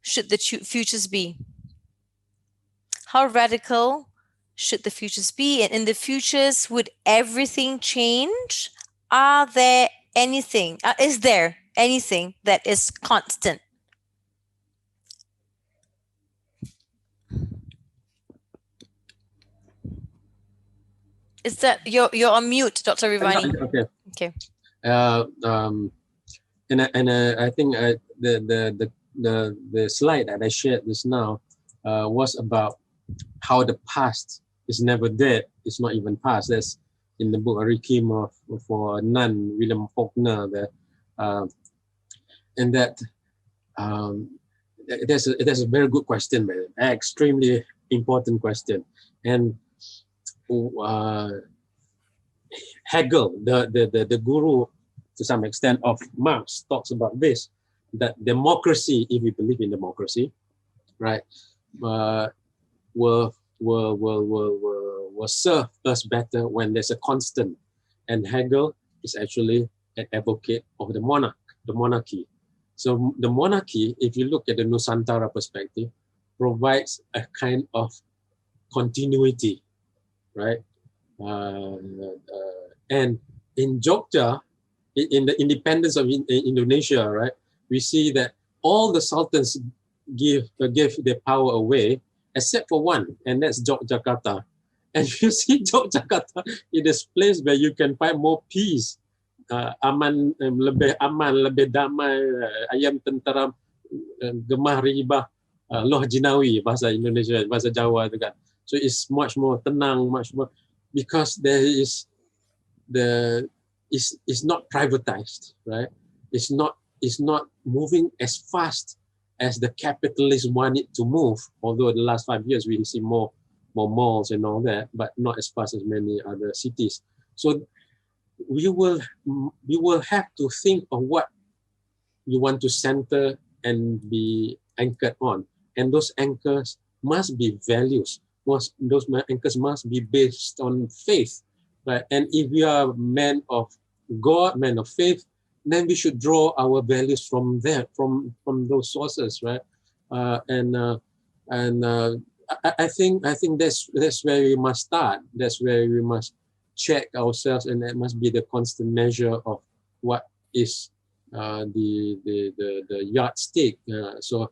Speaker 2: should the futures be? How radical should the futures be? And in the futures, would everything change? Are there anything, is there anything that is constant? Is that, you're on mute, Dr. Rivani.
Speaker 1: Okay.
Speaker 2: Okay.
Speaker 1: I think the slide that I shared just now was about how the past is never dead. It's not even past. That's in the book Requiem for a Nun, William Faulkner. And that that's a very good question, man. Extremely important question. And Hegel, the guru to some extent of Marx, talks about this, that democracy, if we believe in democracy, right, will serve us better when there's a constant. And Hegel is actually an advocate of the monarchy. So the monarchy, if you look at the Nusantara perspective, provides a kind of continuity, right? And in Jogja, in the independence of Indonesia, right, we see that all the sultans give their power away, except for one, and that's Yogyakarta. And you see Yogyakarta, it is a place where you can find more peace, lebih damai, ayam tenteram, gemah ribah, loh jinawi, bahasa Indonesia, bahasa Jawa itu kan. So it's much more tenang, much more, because there is it's not privatized, right? It's not moving as fast as the capitalists want it to move. Although the last 5 years we see more malls and all that, but not as fast as many other cities. So we will have to think of what you want to center and be anchored on, and those anchors must be values. Those anchors must be based on faith, right? And if we are men of God, men of faith, then we should draw our values from there, from those sources, right? I think that's where we must start. That's where we must check ourselves, and that must be the constant measure of what is the yardstick. So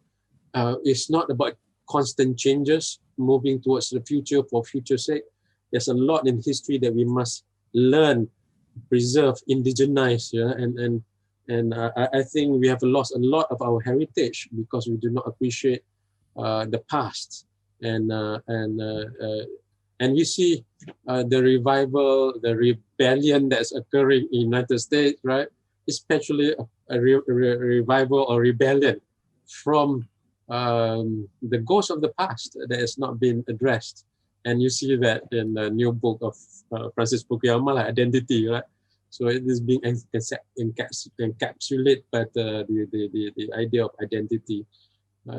Speaker 1: it's not about constant changes, moving towards the future for future's sake. There's a lot in history that we must learn, preserve, indigenize, yeah, and I think we have lost a lot of our heritage because we do not appreciate the past, and we see the revival, the rebellion that's occurring in the United States, right? Especially a revival or rebellion from the ghost of the past that has not been addressed. And you see that in the new book of Francis Fukuyama, like Identity, right? So it is being encapsulated by the idea of identity.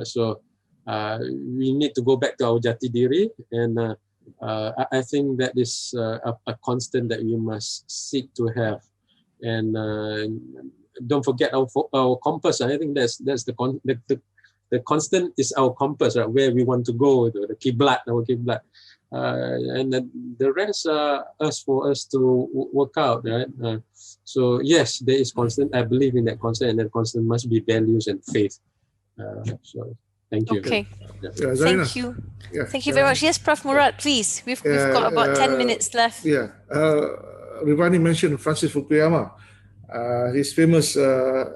Speaker 1: So we need to go back to our jati diri, and I think that is a constant that we must seek to have. And don't forget our compass. I think that's the constant is our compass, right? Where we want to go, the kiblat, our kiblat. And the rest are for us to work out, right? So yes, there is constant. I believe in that constant, and that constant must be values and faith. So thank you.
Speaker 2: Okay.
Speaker 3: Yeah,
Speaker 2: Thank you.
Speaker 3: Yeah,
Speaker 2: Thank you very much. Yes, Prof. Murad, please. We've got about 10 minutes left.
Speaker 3: Yeah. Rivani mentioned Francis Fukuyama. His famous The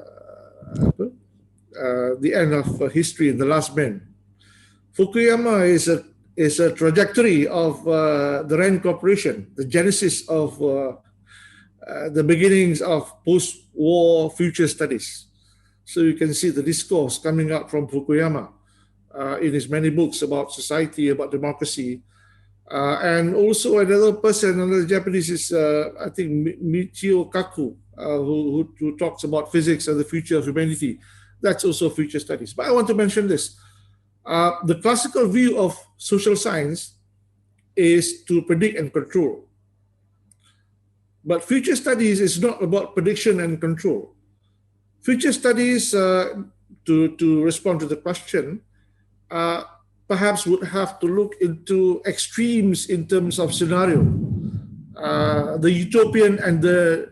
Speaker 3: End of History, The Last Man. Fukuyama is a trajectory of the Rand Corporation, the genesis of the beginnings of post-war future studies. So you can see the discourse coming up from Fukuyama in his many books about society, about democracy. And also another person, another Japanese is, I think, Michio Kaku, who talks about physics and the future of humanity. That's also future studies. But I want to mention this. The classical view of social science is to predict and control. But future studies is not about prediction and control. Future studies, to respond to the question, perhaps would have to look into extremes in terms of scenario, the utopian and the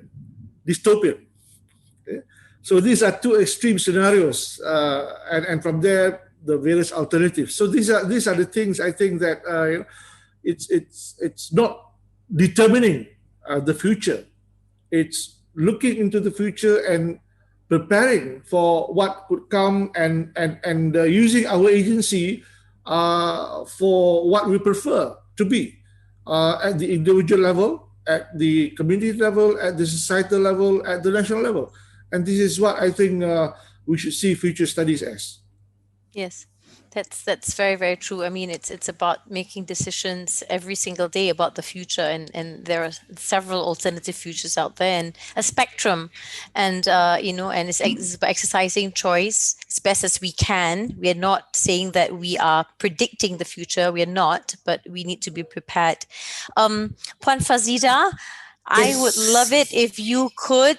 Speaker 3: dystopian. Okay? So these are two extreme scenarios, and from there the various alternatives. So these are the things I think that it's not determining the future. It's looking into the future and preparing for what could come, and using our agency for what we prefer to be at the individual level, at the community level, at the societal level, at the national level. And this is what I think we should see future studies as.
Speaker 2: Yes, that's very, very true. I mean, it's about making decisions every single day about the future, and there are several alternative futures out there, and a spectrum, and and it's about exercising choice as best as we can. We are not saying that we are predicting the future. We are not, but we need to be prepared. Puan Fazida, I would love it if you could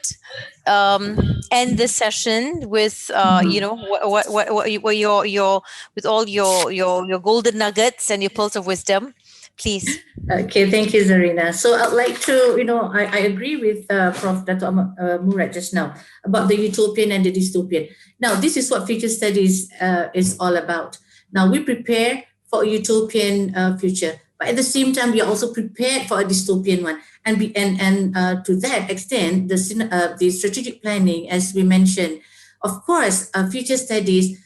Speaker 2: end this session with what your with all your golden nuggets and your pearls of wisdom, please.
Speaker 4: Okay, thank you, Zarina. So I'd like to, I agree with Prof. Dato' Murad just now about the utopian and the dystopian. Now, this is what future studies is all about. Now, we prepare for a utopian future, but at the same time, we are also prepared for a dystopian one. And to that extent, the strategic planning, as we mentioned, of course, future studies,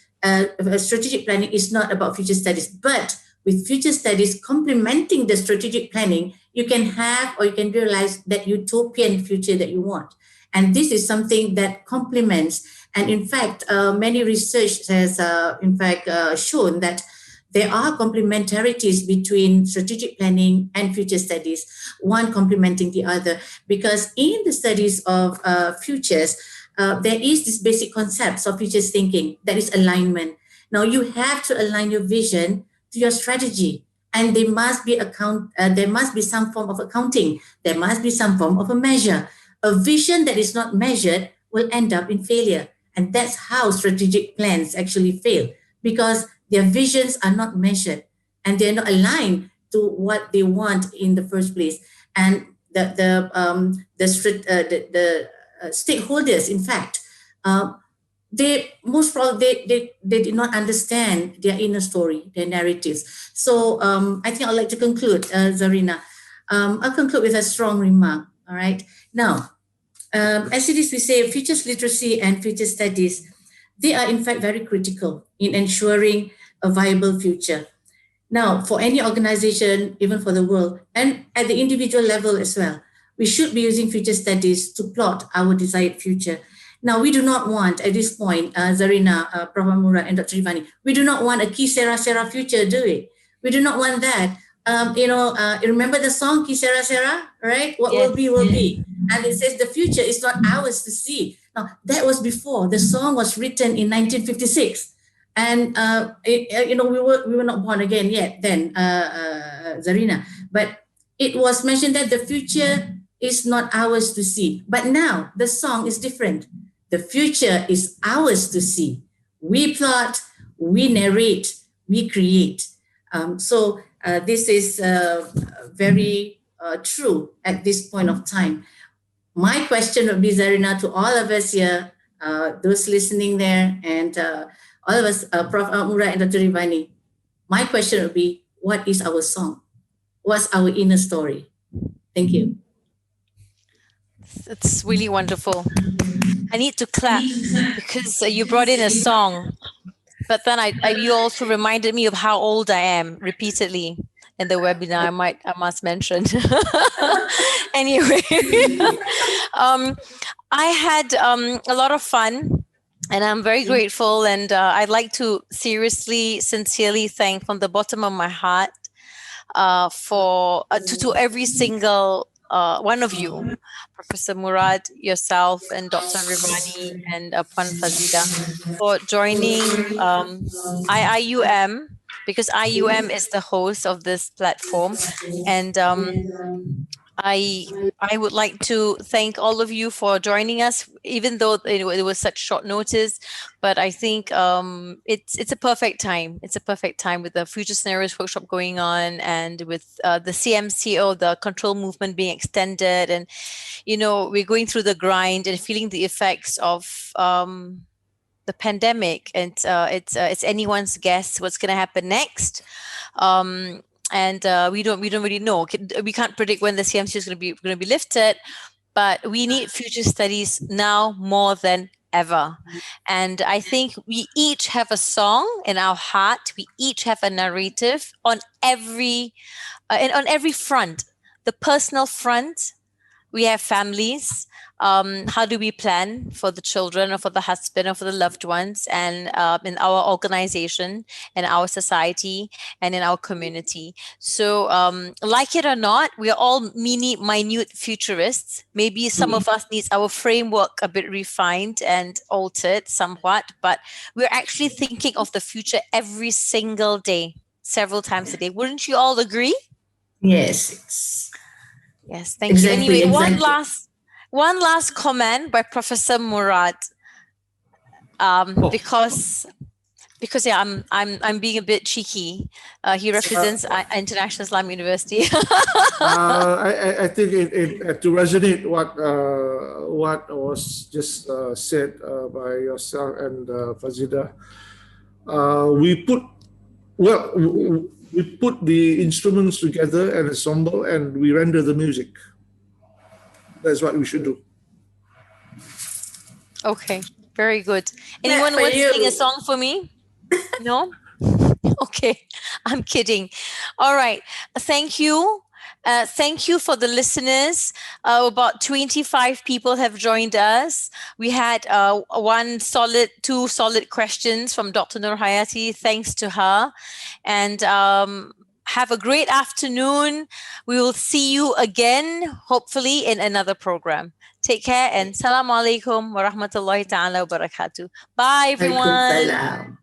Speaker 4: strategic planning is not about future studies, but with future studies complementing the strategic planning, you can have or you can realize that utopian future that you want. And this is something that complements. And in fact, many research has shown that there are complementarities between strategic planning and future studies, one complementing the other, because in the studies of futures, there is this basic concepts of futures thinking, that is alignment. Now you have to align your vision to your strategy, and there must be some form of accounting. There must be some form of a measure. A vision that is not measured will end up in failure. And that's how strategic plans actually fail, because their visions are not measured and they're not aligned to what they want in the first place. And the stakeholders, in fact, they most probably they did not understand their inner story, their narratives. So I think I'd like to conclude, Zarina. I'll conclude with a strong remark. All right. Now, as it is, we say futures literacy and future studies, they are in fact very critical in ensuring a viable future. Now, for any organization, even for the world, and at the individual level as well, we should be using future studies to plot our desired future. Now, we do not want, at this point, Zarina, Prof. Murad, and Dr. Rivani, we do not want a Ki Sera Sera future, do we? We do not want that. you remember the song Kisera Sera, right? What will be, will be. And it says the future is not ours to see. Now, that was before. The song was written in 1956. And, we were not born again yet then, Zarina. But it was mentioned that the future is not ours to see. But now the song is different. The future is ours to see. We plot, we narrate, we create. So this is very true at this point of time. My question would be, Zarina, to all of us here, those listening there, and all of us, Prof. Murad and Dr. Rivani, my question would be, what is our song? What's our inner story? Thank you.
Speaker 2: It's really wonderful. I need to clap because you brought in a song, but then you also reminded me of how old I am repeatedly in the webinar. I must mention. Anyway, I had a lot of fun, and I'm very grateful. And I'd like to sincerely thank from the bottom of my heart to every single one of you, Professor Murad, yourself, and Dr. Rivani and Puan Fazida, for joining IIUM, because IUM is the host of this platform. And I would like to thank all of you for joining us, even though it was such short notice. But I think it's a perfect time. It's a perfect time with the Future Scenarios workshop going on, and with the CMCO, the control movement, being extended, and we're going through the grind and feeling the effects of the pandemic. And it's anyone's guess what's going to happen next. And we don't really know. We can't predict when the CMC is going to be lifted, but we need future studies now more than ever. And I think we each have a song in our heart. We each have a narrative on every front. The personal front, we have families. How do we plan for the children, or for the husband, or for the loved ones, and in our organization, and our society, and in our community? So like it or not, we are all minute futurists. Maybe some of us needs our framework a bit refined and altered somewhat, but we're actually thinking of the future every single day, several times a day. Wouldn't you all agree?
Speaker 4: Yes.
Speaker 2: Yes, thank you. Anyway, one last comment by Professor Murad, because I'm being a bit cheeky. He represents International Islamic University.
Speaker 3: I think to resonate what was just said by yourself and Fazida, we put the instruments together and ensemble, and we render the music. That's what we should do.
Speaker 2: Okay, very good. Anyone want to sing a song for me? No? Okay, I'm kidding. All right, thank you. Thank you for the listeners. About 25 people have joined us. We had two solid questions from Dr. Nur Hayati. Thanks to her. And have a great afternoon. We will see you again, hopefully, in another program. Take care, and Assalamu alaikum wa rahmatullahi ta'ala wa barakatuh. Bye, everyone.